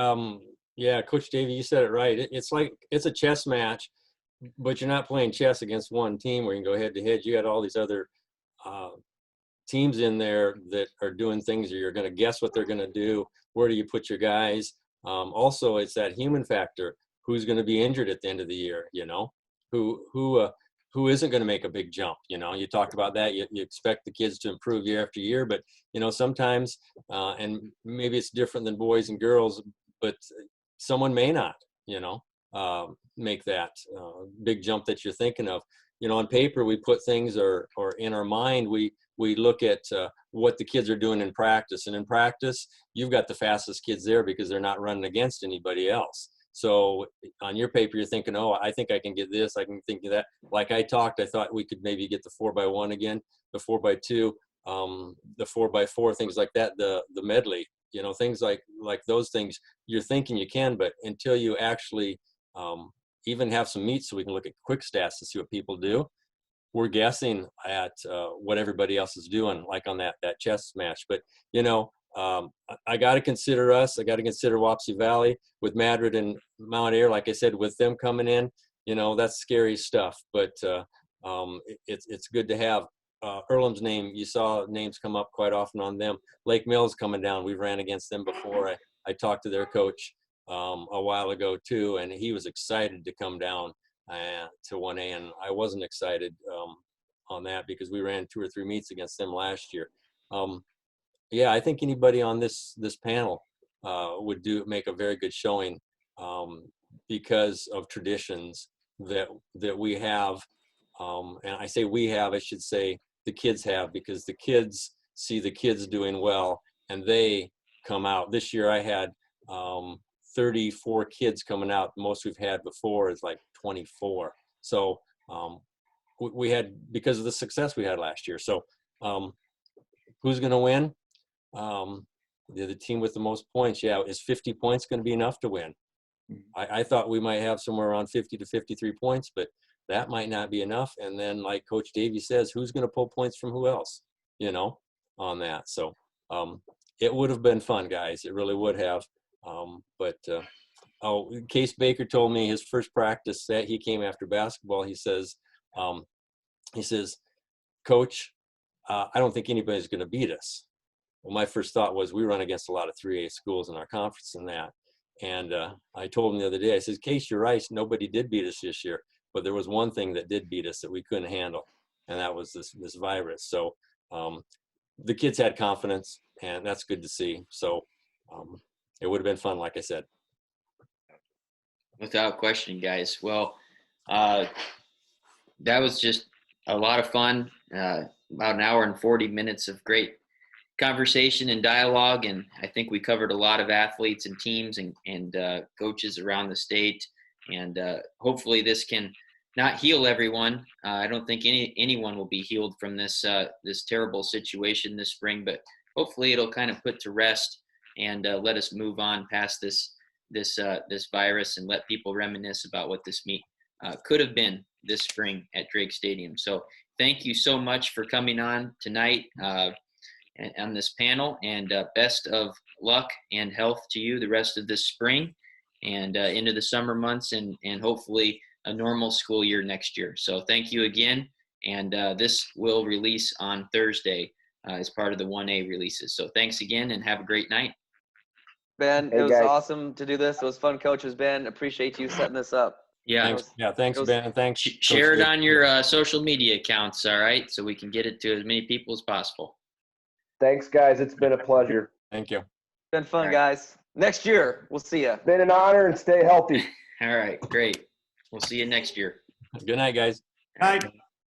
Yeah, Coach Davey, you said it right. It's a chess match, but you're not playing chess against one team where you can go head to head. You got all these other teams in there that are doing things, or you're going to guess what they're going to do. Where do you put your guys? Also, it's that human factor. Who's going to be injured at the end of the year? Who isn't going to make a big jump? You talked about that. You expect the kids to improve year after year, but sometimes, and maybe it's different than boys and girls, but someone may not, make that big jump that you're thinking of. On paper, we put things, or in our mind, we look at what the kids are doing in practice. And in practice, you've got the fastest kids there because they're not running against anybody else. So on your paper, you're thinking, oh, I think I can get this. I can think of that. Like I thought we could maybe get the 4x1 again, the 4x2, the 4x4, things like that, the medley. You know, things like those things, you're thinking you can, but until you actually even have some meets so we can look at quick stats to see what people do, we're guessing at what everybody else is doing, like on that chess match. But, you know, I got to consider us. I got to consider Wapsie Valley with Madrid and Mount Ayr. Like I said, with them coming in, you know, that's scary stuff. But it's good to have Earlham's name. You saw names come up quite often on them. Lake Mills coming down. We ran against them before. I talked to their coach a while ago too, and he was excited to come down to 1A, and I wasn't excited on that because we ran 2 or 3 meets against them last year. Yeah, I think anybody on this panel would make a very good showing because of traditions that we have. And I say we have, I should say the kids have, because the kids see the kids doing well and they come out. This year I had 34 kids coming out. Most we've had before is like 24. So we had, because of the success we had last year. So who's going to win? The team with the most points. Yeah, is 50 points going to be enough to win? I thought we might have somewhere around 50 to 53 points, but that might not be enough. And then, like Coach Davey says, who's going to pull points from who else, you know, on that. So it would have been fun, guys. It really would have. Case Baker told me his first practice that he came after basketball. He says, Coach, I don't think anybody's going to beat us. Well, my first thought was we run against a lot of 3A schools in our conference and that. And I told him the other day, I says, Case, you're right. Nobody did beat us this year. But there was one thing that did beat us that we couldn't handle, and that was this virus. So the kids had confidence, and that's good to see. So it would have been fun, like I said. Without question, guys. Well, that was just a lot of fun. About an hour and 40 minutes of great conversation and dialogue, and I think we covered a lot of athletes and teams and coaches around the state. And hopefully this can not heal everyone. I don't think anyone will be healed from this terrible situation this spring, but hopefully it'll kind of put to rest and let us move on past this virus and let people reminisce about what this meet could have been this spring at Drake Stadium. So thank you so much for coming on tonight on this panel, and best of luck and health to you the rest of this spring and into the summer months, and hopefully a normal school year next year. So thank you again. And this will release on Thursday as part of the 1A releases. So thanks again and have a great night. Ben, Hey, it was guys. awesome to do this. It was fun, coaches. Ben, appreciate you setting this up. Yeah. Thanks, Ben. And thanks. Share Coach it Dave. on your social media accounts, all right? So we can get it to as many people as possible. Thanks, guys. It's been a pleasure. Thank you. Been fun, All right. guys. Next year, we'll see you. Been an honor, and stay healthy. All right, great. We'll see you next year. Good night, guys. All right.